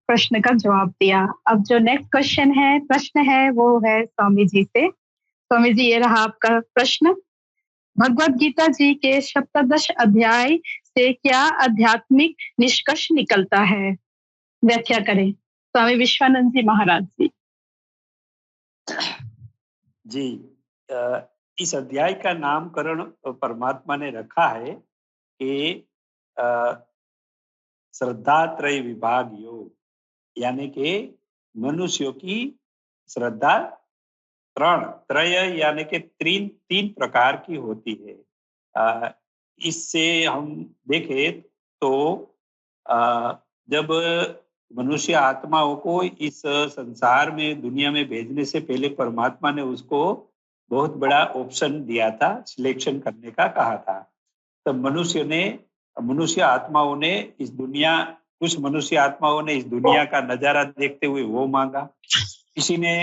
प्रश्न का जवाब दिया। अब जो नेक्स्ट प्रश्न है वो है स्वामी जी से। स्वामी जी, ये रहा आपका प्रश्न। भगवत गीता जी के सप्तदश अध्याय से क्या आध्यात्मिक निष्कर्ष निकलता है? व्याख्या करें स्वामी विश्वानंद जी महाराज जी। जी, इस अध्याय का नामकरण परमात्मा ने रखा है कि श्रद्धात्रय विभाग योग, यानी कि मनुष्यों की श्रद्धा त्रय यानी कि तीन प्रकार की होती है। इससे हम देखें तो जब मनुष्य आत्माओं को इस संसार में, दुनिया में भेजने से पहले परमात्मा ने उसको बहुत बड़ा ऑप्शन दिया था, सिलेक्शन करने का कहा था। तब मनुष्य आत्माओं ने कुछ मनुष्य आत्माओं ने इस दुनिया का नजारा देखते हुए वो मांगा, किसी ने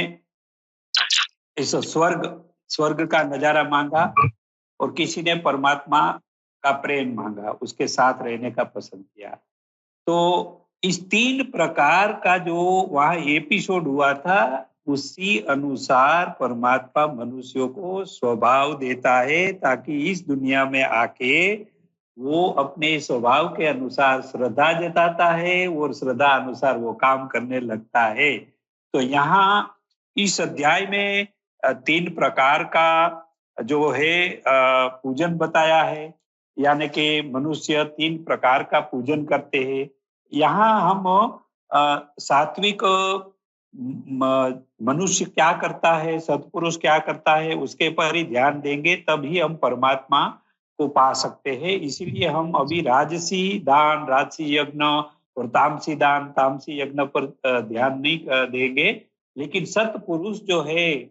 इस स्वर्ग का नजारा मांगा, और किसी ने परमात्मा का प्रेम मांगा, उसके साथ रहने का पसंद किया। तो इस तीन प्रकार का जो वहां एपिसोड हुआ था, उसी अनुसार परमात्मा मनुष्यों को स्वभाव देता है, ताकि इस दुनिया में आके वो अपने स्वभाव के अनुसार श्रद्धा जताता है और श्रद्धा अनुसार वो काम करने लगता है। तो यहाँ इस अध्याय में तीन प्रकार का जो है पूजन बताया है, यानी कि मनुष्य तीन प्रकार का पूजन करते हैं। यहाँ हम सात्विक मनुष्य क्या करता है, सत्पुरुष क्या करता है, उसके पर ही ध्यान देंगे, तभी हम परमात्मा को पा सकते हैं। इसीलिए हम अभी राजसी दान, राजसी यज्ञ और तामसी दान, तामसी यज्ञ पर ध्यान नहीं देंगे। लेकिन सत्पुरुष जो है,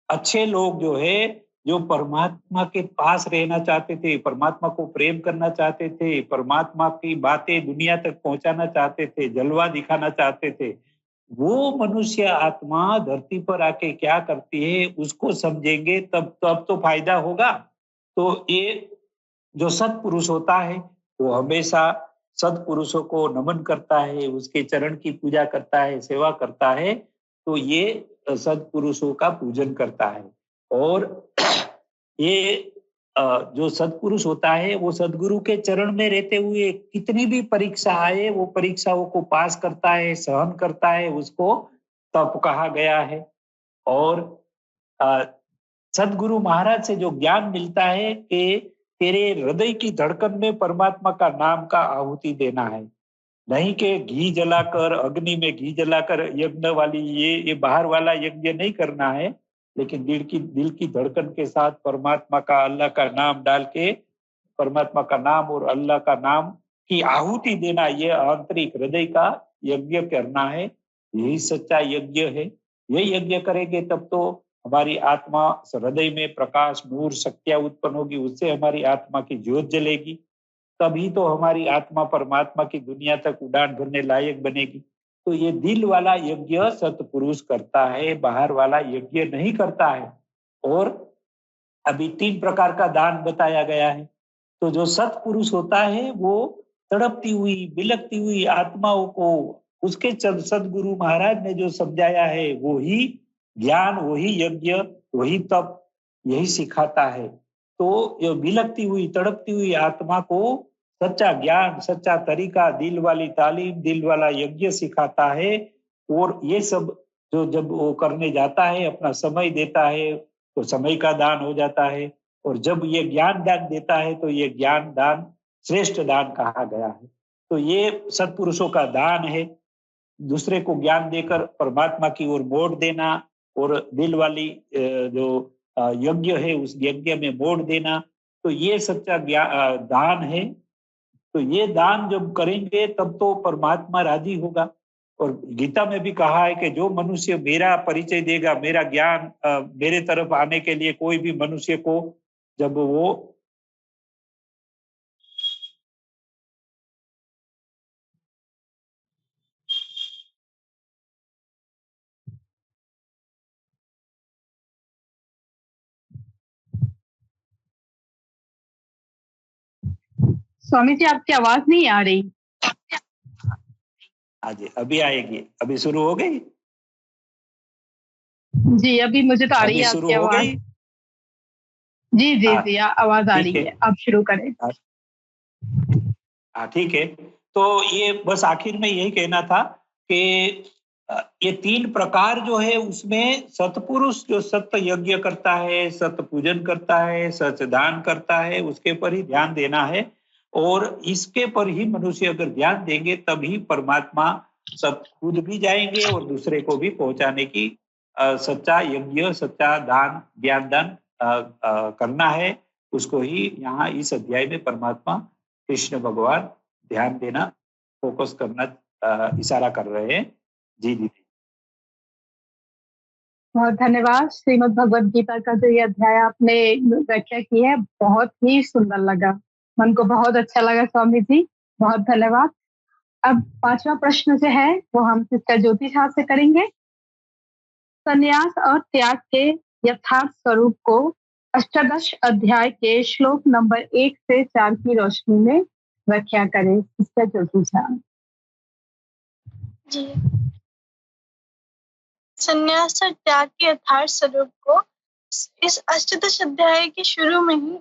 अच्छे लोग जो है, जो परमात्मा के पास रहना चाहते थे, परमात्मा को प्रेम करना चाहते थे, परमात्मा की बातें दुनिया तक पहुंचाना चाहते थे, जलवा दिखाना चाहते थे, वो मनुष्य आत्मा धरती पर आके क्या करती है उसको समझेंगे, तब तो फायदा होगा। तो ये जो सत्पुरुष होता है वो हमेशा सत्पुरुषों को नमन करता है, उसके चरण की पूजा करता है, सेवा करता है। तो ये सत्पुरुषों का पूजन करता है। और ये जो सत्पुरुष होता है वो सद्गुरु के चरण में रहते हुए कितनी भी परीक्षा आए, वो परीक्षाओं को पास करता है, सहन करता है, उसको तप कहा गया है। और सद्गुरु महाराज से जो ज्ञान मिलता है कि तेरे हृदय की धड़कन में परमात्मा का नाम का आहुति देना है, नहीं कि घी जलाकर, अग्नि में घी जलाकर यज्ञ वाली ये बाहर वाला यज्ञ नहीं करना है, लेकिन दिल की धड़कन के साथ परमात्मा का, अल्लाह का नाम डाल के परमात्मा का नाम और अल्लाह का नाम की आहुति देना, ये आंतरिक हृदय का यज्ञ करना है। यही सच्चा यज्ञ है। यही यज्ञ करेंगे तब तो हमारी आत्मा हृदय में प्रकाश, नूर, शक्तियां उत्पन्न होगी, उससे हमारी आत्मा की ज्योत जलेगी, तभी तो हमारी आत्मा परमात्मा की दुनिया तक उड़ान भरने लायक बनेगी। तो ये दिल वाला यज्ञ सत्पुरुष करता है, बाहर वाला यज्ञ नहीं करता है। और अभी तीन प्रकार का दान बताया गया है। तो जो सत्पुरुष होता है वो तड़पती हुई, बिलकती हुई आत्माओं को उसके सदगुरु महाराज ने जो समझाया है, वो ही ज्ञान, वही यज्ञ, वही तप, यही सिखाता है। तो ये बिलकती हुई, तड़पती हुई आत्मा को सच्चा ज्ञान, सच्चा तरीका, दिल वाली तालीम, दिल वाला यज्ञ सिखाता है। और ये सब जो जब वो करने जाता है, अपना समय देता है, तो समय का दान हो जाता है। और जब ये ज्ञान दान देता है तो ये ज्ञान दान श्रेष्ठ दान कहा गया है। तो ये सत्पुरुषों का दान है। दूसरे को ज्ञान देकर परमात्मा की ओर मोड़ देना और दिल वाली जो यज्ञ है उस यज्ञ में मोड़ देना, तो ये सच्चा दान है। तो ये दान जब करेंगे तब तो परमात्मा राजी होगा। और गीता में भी कहा है कि जो मनुष्य मेरा परिचय देगा, मेरा ज्ञान मेरे तरफ आने के लिए कोई भी मनुष्य को जब वो स्वामी जी आपकी आवाज नहीं आ रही। आज अभी आएगी, अभी शुरू हो गई जी, अभी मुझे तो आ रही है आपकी आवाज। जी जी जी, आवाज आ रही है, आप शुरू करें। हाँ ठीक है। तो ये बस आखिर में यही कहना था कि ये 3 प्रकार जो है उसमें सत्पुरुष जो सत्य यज्ञ करता है, सत्य पूजन करता है, सत्य दान करता है, उसके पर ही ध्यान देना है। और इसके पर ही मनुष्य अगर ध्यान देंगे तभी परमात्मा सब खुद भी जाएंगे और दूसरे को भी पहुंचाने की सच्चा यज्ञ, सच्चा दान, ज्ञान दान करना है। उसको ही यहाँ इस अध्याय में परमात्मा कृष्ण भगवान ध्यान देना, फोकस करना इशारा कर रहे हैं। जी जी बहुत धन्यवाद। श्रीमद् भगवद गीता का जो ये अध्याय आपने व्याख्या की है बहुत ही सुंदर लगा, मन को बहुत अच्छा लगा स्वामी जी, बहुत धन्यवाद। अब 5वां प्रश्न जो है वो हम सिस्टर ज्योति झा से करेंगे। संन्यास और त्याग के यथार्थ स्वरूप को अष्टादश अध्याय के श्लोक नंबर 1 से 4 की रोशनी में व्याख्या करें सिस्टर ज्योति झा। जी, संन्यास और त्याग के यथार्थ स्वरूप को इस अष्टादश अध्याय के शुरू में ही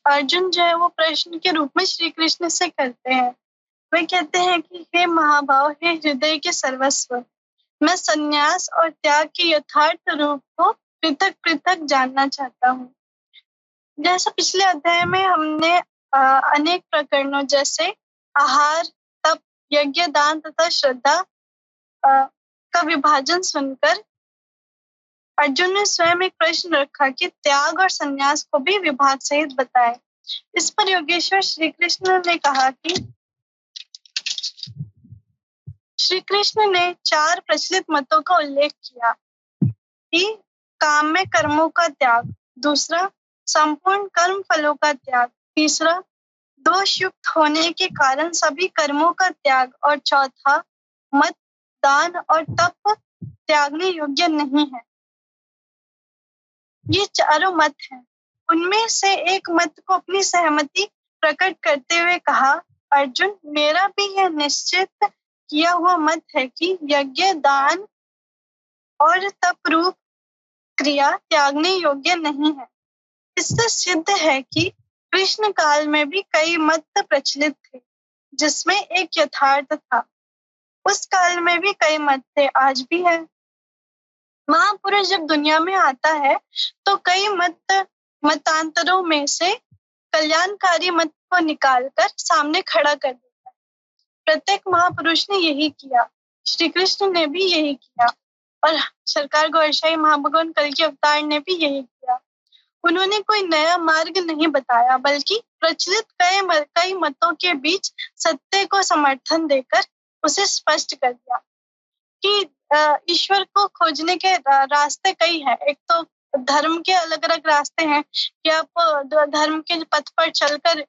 अर्जुन जो है वो प्रश्न के रूप में श्री कृष्ण से करते हैं। वे कहते हैं कि हे महाभाव, हे हृदय के सर्वस्व, मैं संन्यास और त्याग के यथार्थ रूप को पृथक पृथक जानना चाहता हूँ। जैसा पिछले अध्याय में हमने अनेक प्रकरणों जैसे आहार, तप, यज्ञ, दान तथा श्रद्धा का विभाजन सुनकर अर्जुन ने स्वयं एक प्रश्न रखा कि त्याग और संन्यास को भी विभाग सहित बताए। इस पर योगेश्वर श्री कृष्ण ने कहा कि श्री कृष्ण ने 4 प्रचलित मतों का उल्लेख किया कि काम में कर्मों का त्याग, दूसरा संपूर्ण कर्म फलों का त्याग, तीसरा दोष युक्त होने के कारण सभी कर्मों का त्याग और चौथा मत, दान और तप त्यागने योग्य नहीं है। ये चारों मत हैं। उनमें से एक मत को अपनी सहमति प्रकट करते हुए कहा, अर्जुन, मेरा भी यह निश्चित किया हुआ मत है कि यज्ञ, दान और तप रूप क्रिया त्यागने योग्य नहीं है। इससे सिद्ध है कि कृष्ण काल में भी कई मत प्रचलित थे जिसमें एक यथार्थ था। उस काल में भी कई मत थे, आज भी है। महापुरुष जब दुनिया में आता है तो कई मतांतरों में से कल्याणकारी मत को निकालकर सामने खड़ा कर देता है। प्रत्येक महापुरुष ने यही किया, श्री कृष्ण ने भी यही किया और सरकार गोरक्षाई महाभगवान कल्कि अवतार ने भी यही किया। उन्होंने कोई नया मार्ग नहीं बताया, बल्कि प्रचलित कई मतों के बीच सत्य को समर्थन देकर उसे स्पष्ट कर दिया कि ईश्वर को खोजने के रास्ते कई हैं। एक तो धर्म के अलग अलग रास्ते हैं कि आप धर्म के पथ पर चलकर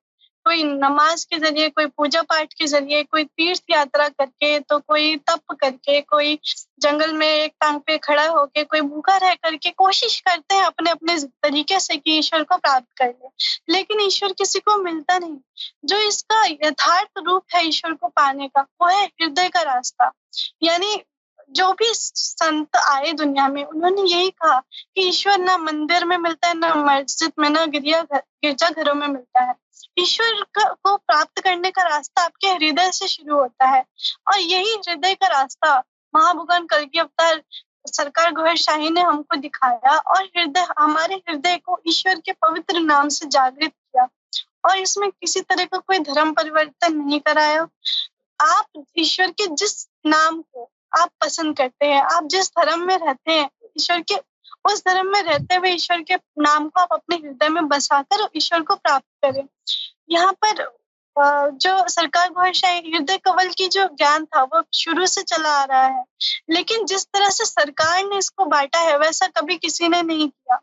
कोई नमाज के जरिए, कोई पूजा पाठ के जरिए, कोई तीर्थ यात्रा करके, तो कोई तप करके, कोई जंगल में एक टांग पे खड़ा होके, कोई भूखा रह करके कोशिश करते हैं अपने अपने तरीके से कि ईश्वर को प्राप्त कर ले, लेकिन ईश्वर किसी को मिलता नहीं। जो इसका यथार्थ रूप है ईश्वर को पाने का, वो है हृदय का रास्ता। यानी जो भी संत आए दुनिया में, उन्होंने यही कहा कि ईश्वर ना मंदिर में मिलता है, ना मस्जिद में, ना गिरजा घरों में मिलता है। ईश्वर को प्राप्त करने का रास्ता आपके हृदय से शुरू होता है और यही हृदय का रास्ता महाभगवान कल्कि अवतार सरकार गोहर शाही ने हमको दिखाया और हमारे हृदय को ईश्वर के पवित्र नाम से जागृत किया और इसमें किसी तरह का कोई धर्म परिवर्तन नहीं कराया। आप ईश्वर के जिस नाम को आप पसंद करते हैं, आप जिस धर्म में रहते हैं, ईश्वर के उस धर्म में रहते हुए ईश्वर के नाम को आप अपने हृदय में बसाकर ईश्वर को प्राप्त करें। यहाँ पर जो सरकार घोषणाएं हृदय कवल की जो ज्ञान था वो शुरू से चला आ रहा है, लेकिन जिस तरह से सरकार ने इसको बांटा है वैसा कभी किसी ने नहीं किया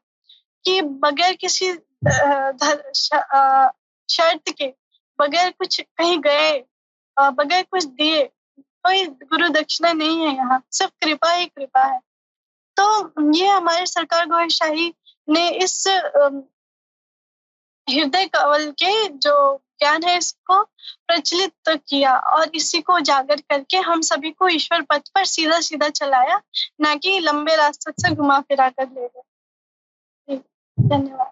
कि बगैर किसी शर्त के, बगैर कुछ कहीं गए, बगैर कुछ दिए, कोई गुरु दक्षिणा नहीं है। यहाँ सिर्फ कृपा ही कृपा है। तो ये हमारे सरकार घोषाही ने इस हृदय कवल के जो ज्ञान है इसको प्रचलित किया और इसी को उजागर करके हम सभी को ईश्वर पथ पर सीधा सीधा चलाया, ना कि लंबे रास्ते से घुमा फिरा कर ले गए। धन्यवाद।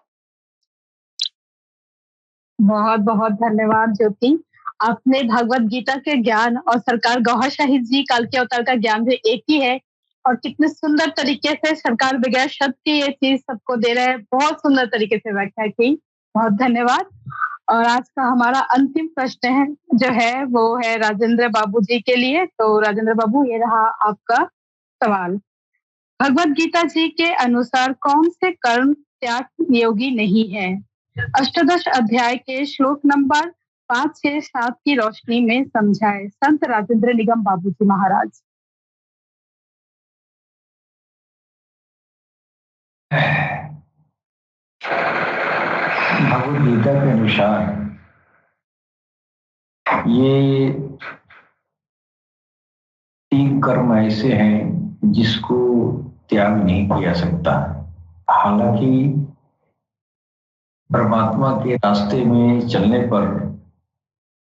बहुत बहुत धन्यवाद ज्योति। आपने भगवत गीता के ज्ञान और सरकार गौहर शाही जी काल के अवतार का ज्ञान जो एक ही है, और कितने सुंदर तरीके से सरकार बगैर शब्द की ये चीज सबको दे रहे हैं, बहुत सुंदर तरीके से व्याख्या की। बहुत धन्यवाद। और आज का हमारा अंतिम प्रश्न है जो है वो है राजेंद्र बाबू जी के लिए। तो राजेंद्र बाबू, ये रहा आपका सवाल। भगवत गीता जी के अनुसार कौन से कर्म त्याग योगी नहीं है? अष्टादश अध्याय के श्लोक नंबर 5, 6, 7 की रोशनी में समझाए संत राजेंद्र निगम बाबू जी महाराज। भगवत गीता के अनुसार ये 3 कर्म ऐसे हैं जिसको त्याग नहीं किया सकता। हालांकि परमात्मा के रास्ते में चलने पर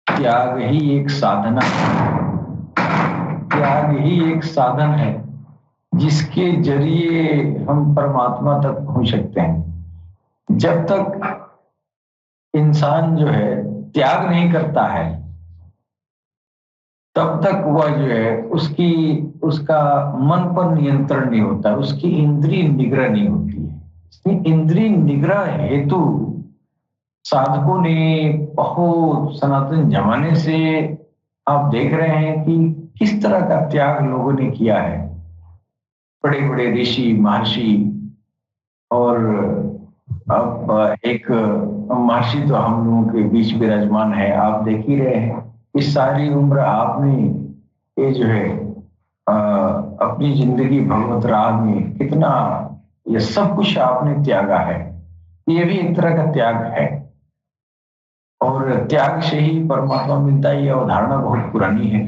त्याग ही एक साधना, त्याग ही एक साधन है जिसके जरिए हम परमात्मा तक पहुंच सकते हैं। जब तक इंसान जो है त्याग नहीं करता है तब तक वह जो है उसका मन पर नियंत्रण नहीं होता, उसकी इंद्रिय निग्रह नहीं होती है। इंद्रिय निग्रह हेतु साधकों ने बहुत सनातन जमाने से आप देख रहे हैं कि किस तरह का त्याग लोगों ने किया है। बड़े बड़े ऋषि महर्षि, और अब एक महर्षि तो हम लोगों के बीच विराजमान है, आप देख ही रहे हैं। इस सारी उम्र आपने ये जो है अपनी जिंदगी भगवत राह में कितना ये सब कुछ आपने त्यागा है, ये भी एक तरह का त्याग है। और त्याग से ही परमात्मा मिलता है, ये अवधारणा बहुत पुरानी है।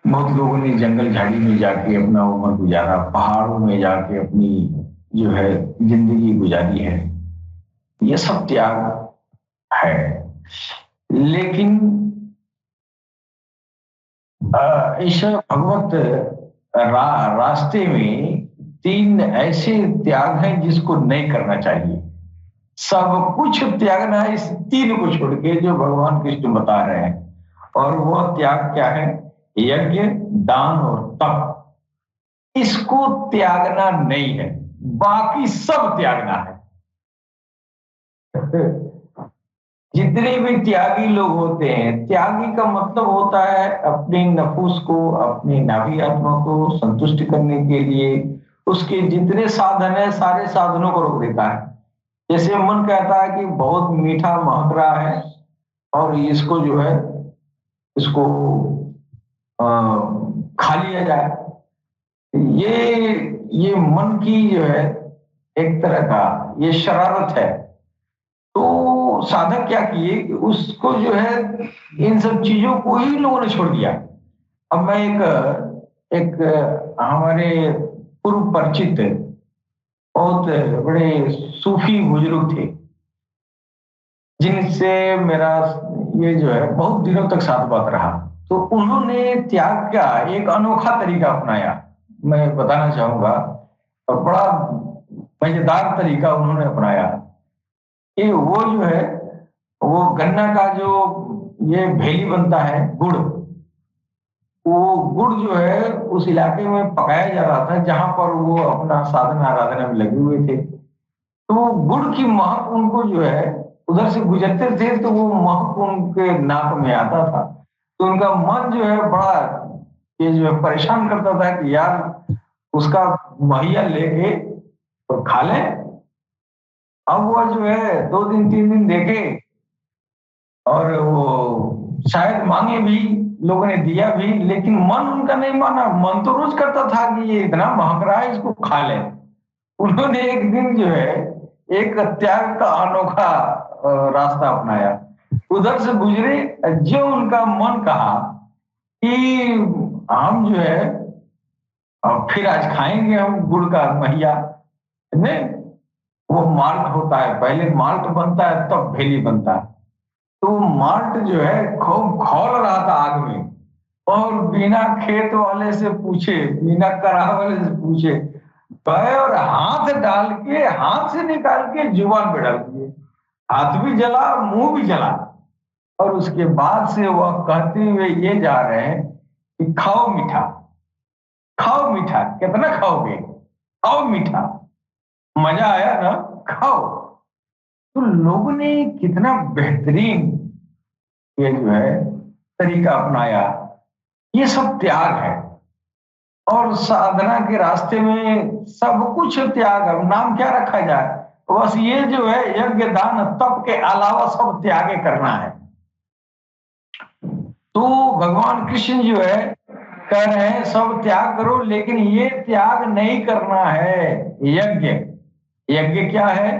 बहुत लोगों ने जंगल झाड़ी में जाके अपना उम्र गुजारा, पहाड़ों में जाके अपनी जो है जिंदगी गुजारी है, ये सब त्याग है। लेकिन इस भगवत रास्ते में 3 ऐसे त्याग हैं जिसको नहीं करना चाहिए। सब कुछ त्यागना है इस 3 को छोड़ के जो भगवान कृष्ण बता रहे हैं। और वह त्याग क्या है? यज्ञ, दान और तप। इसको त्यागना नहीं है, बाकी सब त्यागना है। जितने भी त्यागी लोग होते हैं, त्यागी का मतलब होता है अपने नफूस को, अपनी नाभि आत्मा को संतुष्ट करने के लिए उसके जितने साधन है सारे साधनों को रोक देता है। जैसे मन कहता है कि बहुत मीठा महक रहा है और इसको जो है इसको खा लिया जाए, ये मन की जो है एक तरह का ये शरारत है। तो साधक क्या किए कि उसको जो है इन सब चीजों को ही लोगों ने छोड़ दिया। अब मैं एक हमारे पूर्व परिचित बहुत बड़े सूफी बुजुर्ग थे जिनसे मेरा ये जो है बहुत दिनों तक साथ बात रहा। तो उन्होंने त्याग का एक अनोखा तरीका अपनाया, मैं बताना चाहूंगा, और बड़ा मजेदार तरीका उन्होंने अपनाया कि वो जो है वो गन्ना का जो ये भेली बनता है गुड़, वो गुड़ जो है उस इलाके में पकाया जा रहा था जहां पर वो अपना साधना आराधना में लगे हुए थे। तो गुड़ की महक उनको जो है उधर से गुजरते थे तो वो महक उनके नाक में आता था, तो उनका मन जो है बड़ा ये जो है परेशान करता था कि यार उसका महिया लेके तो खा ले। अब वो जो है 2 दिन 3 दिन देखे और वो शायद मांगे भी, लोगों ने दिया भी, लेकिन मन उनका नहीं माना। मन तो रोज करता था कि ये इतना महक रहा है, इसको खा ले। उन्होंने एक दिन जो है एक त्याग का अनोखा रास्ता अपनाया। उधर से गुजरे, जो उनका मन कहा कि हम जो है फिर आज खाएंगे हम गुड़ का महिया। नहीं, वो माल्ट होता है, पहले माल्ट बनता है तब भेली बनता है। तो माल्ट जो है खूब खौल रहा था आग में, और बिना खेत वाले से पूछे, बिना करा वाले से पूछे गए और हाथ डाल के, हाथ से निकाल के जुबान पे डाल दिए। हाथ भी जला, मुंह भी जला। और उसके बाद से वह कहते हुए ये जा रहे हैं कि खाओ मीठा, खाओ मीठा, कितना खाओगे, खाओ मीठा, मजा आया ना, खाओ। तो लोगों ने कितना बेहतरीन ये जो है तरीका अपनाया। ये सब त्याग है, और साधना के रास्ते में सब कुछ त्याग। अब नाम क्या रखा जाए, बस ये जो है यज्ञ दान तप के अलावा सब त्यागे करना है। तो भगवान कृष्ण जो है कह रहे हैं सब त्याग करो, लेकिन ये त्याग नहीं करना है यज्ञ। यज्ञ क्या है?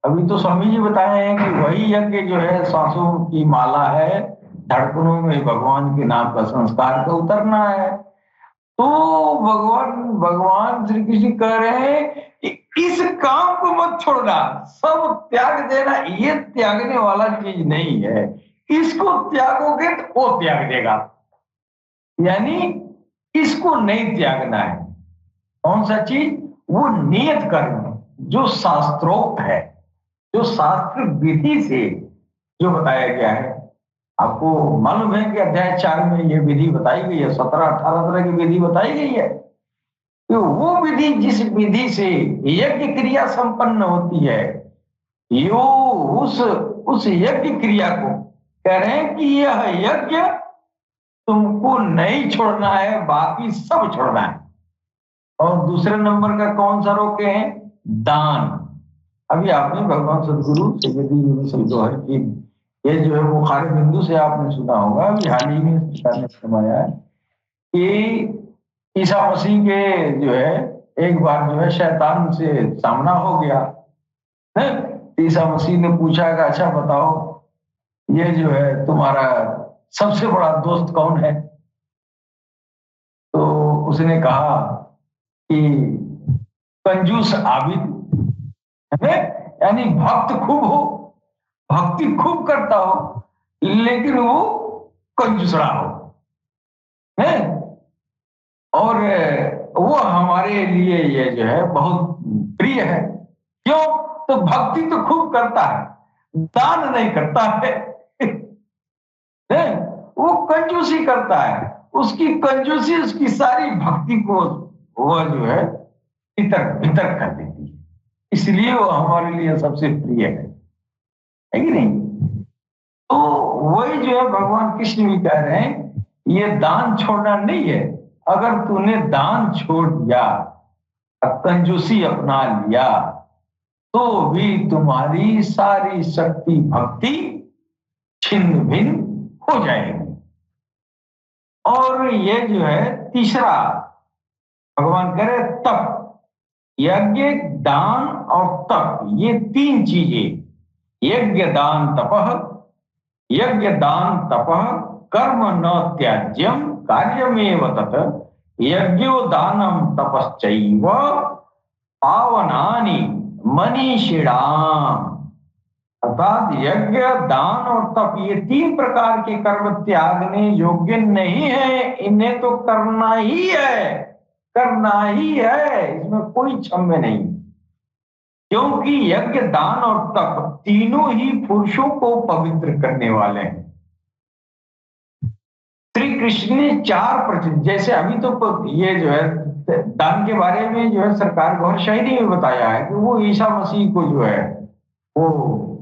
अभी तो स्वामी जी बताए हैं कि वही यज्ञ जो है सांसों की माला है, धड़कनों में भगवान के नाम का संस्कार का उतरना है। तो भगवान श्री कृष्ण कह रहे हैं कि इस काम को मत छोड़ना, सब त्याग देना। ये त्यागने वाला चीज नहीं है, इसको त्यागोगे तो वो त्याग देगा। यानी इसको नहीं त्यागना है। कौन सा चीज? वो नियत कर्म जो शास्त्रोक्त है, जो शास्त्र विधि से जो बताया गया है। आपको मालूम है कि अध्याय 4 में ये विधि बताई गई है, 17-18 तरह की विधि बताई गई है। तो वो विधि, जिस विधि से यज्ञ क्रिया संपन्न होती है, यो उस यज्ञ क्रिया को कह रहे हैं कि यह यज्ञ तुमको नहीं छोड़ना है, बाकी सब छोड़ना है। और दूसरे नंबर का कौन सा रोके हैं? दान। अभी आपने भगवान सदगुरु सैयदी जौहर की ये जो है बुखारी बिंदु से आपने सुना होगा, अभी हाल ही में सरकार ने फरमाया है कि ईसा मसीह के जो है एक बार जो है शैतान से सामना हो गया है। ईसा मसीह ने पूछा कि अच्छा बताओ, ये जो है तुम्हारा सबसे बड़ा दोस्त कौन है? तो उसने कहा कि कंजूस आबिद है, यानी भक्त खूब हो, भक्ति खूब करता हो, लेकिन वो कंजूसड़ा हो है। और वो हमारे लिए ये जो है बहुत प्रिय है। क्यों? तो भक्ति तो खूब करता है, दान नहीं करता है। वो कंजूसी करता है, उसकी कंजूसी उसकी सारी भक्ति को वो जो है भीतर कर देती है। इसलिए वो हमारे लिए सबसे प्रिय है कि नहीं? तो वही जो है भगवान कृष्ण भी कह रहे हैं, ये दान छोड़ना नहीं है। अगर तूने दान छोड़ दिया, कंजूसी अपना लिया, तो भी तुम्हारी सारी शक्ति भक्ति छिन्न भिन्न हो जाएगी। और ये जो है तीसरा भगवान कह रहे तप, यज्ञ दान और तप, ये 3 चीजें, यज्ञ दान तपः, यज्ञ दान तपः कर्म न त्याज्यम कार्यमेव तत्, यज्ञो दानम तपश्चैव पावनानि मनीषिणाम। अर्थात यज्ञ दान और तप, ये 3 प्रकार के कर्म त्यागने योग्य नहीं है, इन्हें तो करना ही है, करना ही है, इसमें कोई क्षम्य नहीं। क्योंकि यज्ञ दान और तप तीनों ही पुरुषों को पवित्र करने वाले हैं। श्री कृष्ण ने 4 जैसे अभी तो ये जो है दान के बारे में जो है सरकार गौर शायरी में बताया है कि वो ईसा मसीह को जो है वो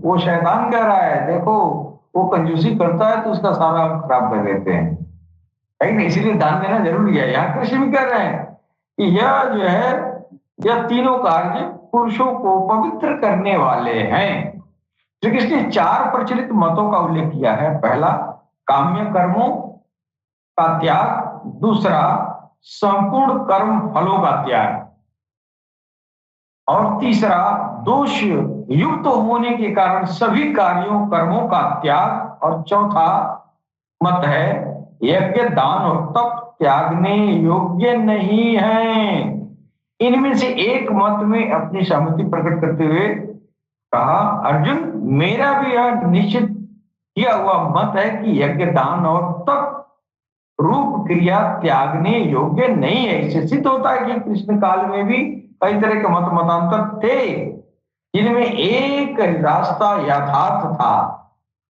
वो शैतान कह रहा है, देखो वो कंजूसी करता है तो उसका सारा खराब कर देते हैं, है ना, इसीलिए दान देना जरूरी है। यहाँ कृष्ण भी कह रहे हैं कि यह जो है, यह तीनों कार्य पुरुषों को पवित्र करने वाले हैं। श्री कृष्ण ने 4 प्रचलित मतों का उल्लेख किया है। पहला, काम्य कर्मों का त्याग। दूसरा, संपूर्ण कर्म फलों का त्याग। और तीसरा, दोष युक्त होने के कारण सभी कार्यों कर्मों का त्याग। और चौथा मत है, यज्ञ दान और तप त्यागने योग्य नहीं है। इनमें से एक मत में अपनी सहमति प्रकट करते हुए कहा, अर्जुन, मेरा भी यह निश्चित किया हुआ मत है कि यज्ञ दान और तप रूप क्रिया त्यागने योग्य नहीं है। इससे सिद्ध होता है कि कृष्ण काल में भी कई तरह के मतांतर थे, जिनमें एक रास्ता यथार्थ था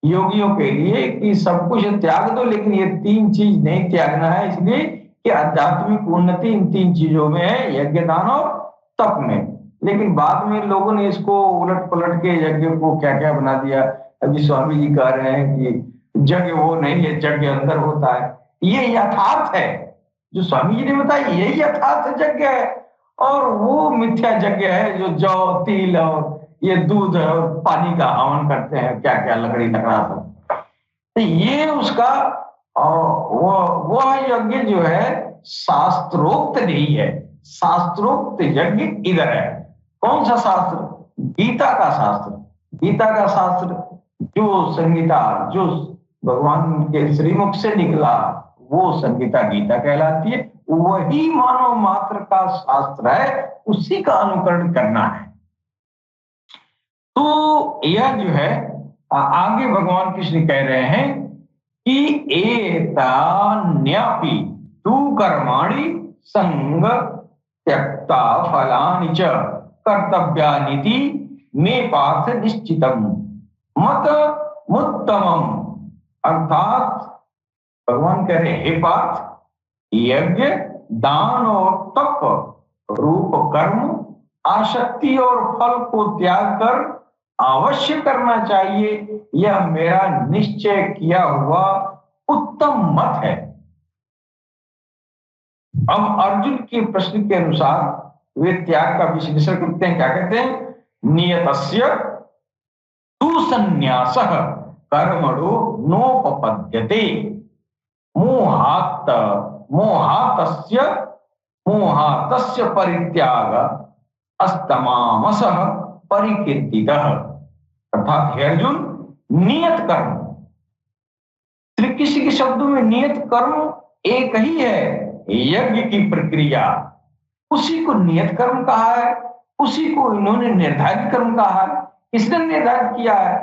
योगियों के लिए कि सब कुछ त्याग दो, लेकिन ये 3 चीज नहीं त्यागना है, इसलिए कि आध्यात्मिक उन्नति इन 3 चीजों में है, यज्ञ दान और तप में। लेकिन बाद में लोगों ने इसको उलट पलट के यज्ञ को क्या क्या बना दिया। अभी स्वामी जी कह रहे हैं कि यज्ञ वो नहीं है, यज्ञ अंदर होता है। ये यथार्थ है, जो स्वामी जी ने बताया यही यथार्थ यज्ञ है, और वो मिथ्या यज्ञ है जो जौ तिल और ये दूध और पानी का हवन करते हैं, क्या क्या लकड़ी लकड़ा सब। तो ये उसका वो यज्ञ जो है शास्त्रोक्त नहीं है। शास्त्रोक्त यज्ञ इधर है। कौन सा शास्त्र? गीता का शास्त्र। गीता का शास्त्र जो संगीता, जो भगवान के श्रीमुख से निकला, वो संगीता गीता कहलाती है। वही मानव मात्र का शास्त्र है, उसी का अनुकरण करना है। तो यह जो है आगे भगवान कृष्ण कह रहे हैं कि एतान्यापि तु कर्माणि संग त्यक्ता फलानि च कर्तव्यानिति मे पार्थ निश्चितम मत मुत्तमम। अर्थात भगवान कह रहे हैं, हे पार्थ, यज्ञ दान और तप रूप कर्म आसक्ति और फल को त्याग कर अवश्य करना चाहिए, यह मेरा निश्चय किया हुआ उत्तम मत है। अब अर्जुन के प्रश्न के अनुसार वे त्याग का विश्लेषण करते हैं। क्या कहते हैं? नियतस्य तु संन्यासः कर्मणो नोपपद्यते मोहातस्य परित्याग अस्तमामसः परिकीर्तितः। अर्थात हे अर्जुन, नियत कर्म, श्री कृष्ण के शब्दों में नियत कर्म एक ही है, यज्ञ की प्रक्रिया, उसी को नियत कर्म कहा है, उसी को इन्होंने निर्धारित कर्म कहा है। किसने निर्धारित किया है?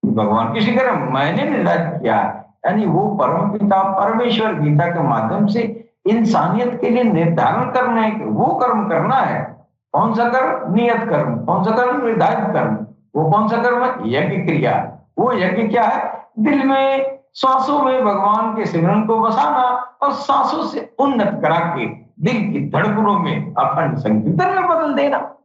भगवान कृष्ण कह रहे हैं, मैंने निर्धारित किया है। यानी वो परम पिता परमेश्वर गीता के माध्यम से इंसानियत के लिए निर्धारण करना है कि वो कर्म करना है। कौन सा कर्म? नियत कर्म। कौन सा कर्म? निर्धारित कर्म। वो कौन सा कर्म है? यज्ञ क्रिया। वो यज्ञ क्या है? दिल में सांसों में भगवान के सिमरन को बसाना और सांसों से उन्नत करा के दिल की धड़कनों में अखंड संकीर्तन में बदल देना,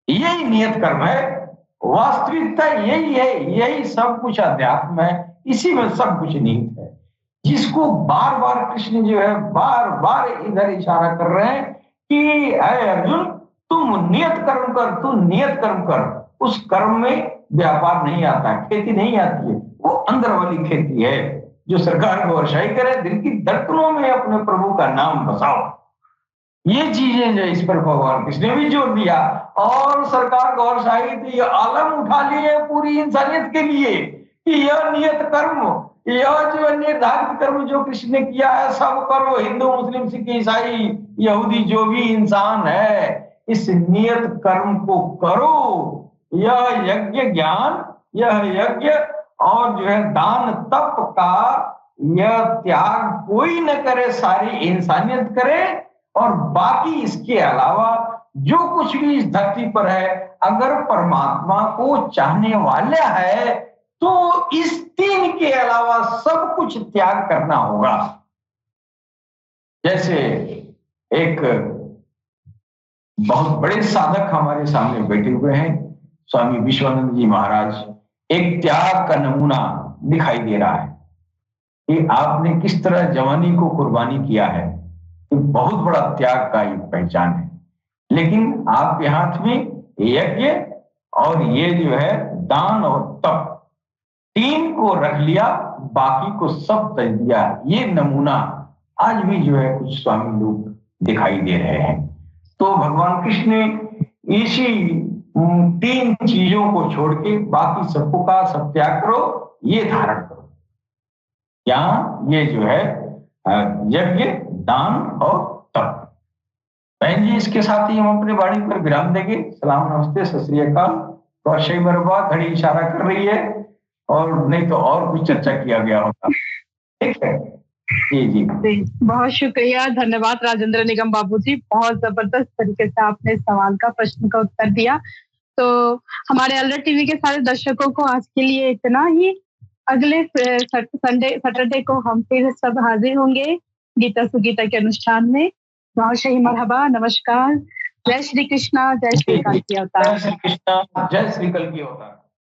यही नियत कर्म है। वास्तविकता यही है, यही सब कुछ अध्यात्म है, इसी में सब कुछ निहित है, जिसको बार बार कृष्ण जो है बार बार इधर इशारा कर रहे हैं कि अरे अर्जुन, तुम नियत कर्म कर, तू नियत कर्म कर। उस कर्म में व्यापार नहीं आता, खेती नहीं आती है, वो अंदर वाली खेती है जो सरकार को वर्षाई करे, दिल की धड़कनों में अपने प्रभु का नाम बसाओ। ये चीजें जो इस पर भगवान कृष्ण ने भी जोर दिया, और सरकार गौरशाही तो ये आलम उठा लिए पूरी इंसानियत के लिए कि यह नियत कर्म, यह जो निर्धारित कर्म जो कृष्ण ने किया है सब करो, हिंदू मुस्लिम सिख ईसाई यहूदी जो भी इंसान है, इस नियत कर्म को करो। यह यज्ञ ज्ञान, यह यज्ञ और जो है दान तप का यह त्याग कोई न करे, सारी इंसानियत करे। और बाकी इसके अलावा जो कुछ भी इस धरती पर है, अगर परमात्मा को चाहने वाला है तो इस 3 के अलावा सब कुछ त्याग करना होगा। जैसे एक बहुत बड़े साधक हमारे सामने बैठे हुए हैं, स्वामी विश्वानंद जी महाराज एक त्याग का नमूना दिखाई दे रहा है कि आपने किस तरह जवानी को कुर्बानी किया है। ये बहुत बड़ा त्याग का एक पहचान है। लेकिन आपके हाथ में यज्ञ और ये जो है दान और तप, तीन को रख लिया, बाकी को सब तज दिया। ये नमूना आज भी जो है कुछ स्वामी लोग दिखाई दे रहे हैं। तो भगवान कृष्ण ने इसी तीन चीजों को छोड़ के बाकी सबको का सब त्याग करो, ये धारण करो। यहाँ ये जो है यज्ञ, दान और तप। बहन जी, इसके साथ ही हम अपने वाणी पर विराम देंगे। सलाम, नमस्ते, सत श्री अकाल। तो अशय मरबा घड़ी इशारा कर रही है और नहीं तो और कुछ चर्चा किया गया होगा। ठीक है जी जी बहुत शुक्रिया, धन्यवाद राजेंद्र निगम बाबू जी। बहुत जबरदस्त तरीके से आपने सवाल का, प्रश्न का उत्तर दिया। तो हमारे अलर्ट टीवी के सारे दर्शकों को आज के लिए इतना ही। अगले सैटरडे को हम फिर सब हाजिर होंगे गीता सुगीता के अनुष्ठान में। बहुत ही मरहबा, नमस्कार, जय श्री कृष्णा, जय श्री कल की अवतार। जय श्री कृष्णा, जय श्री कल की अवतार।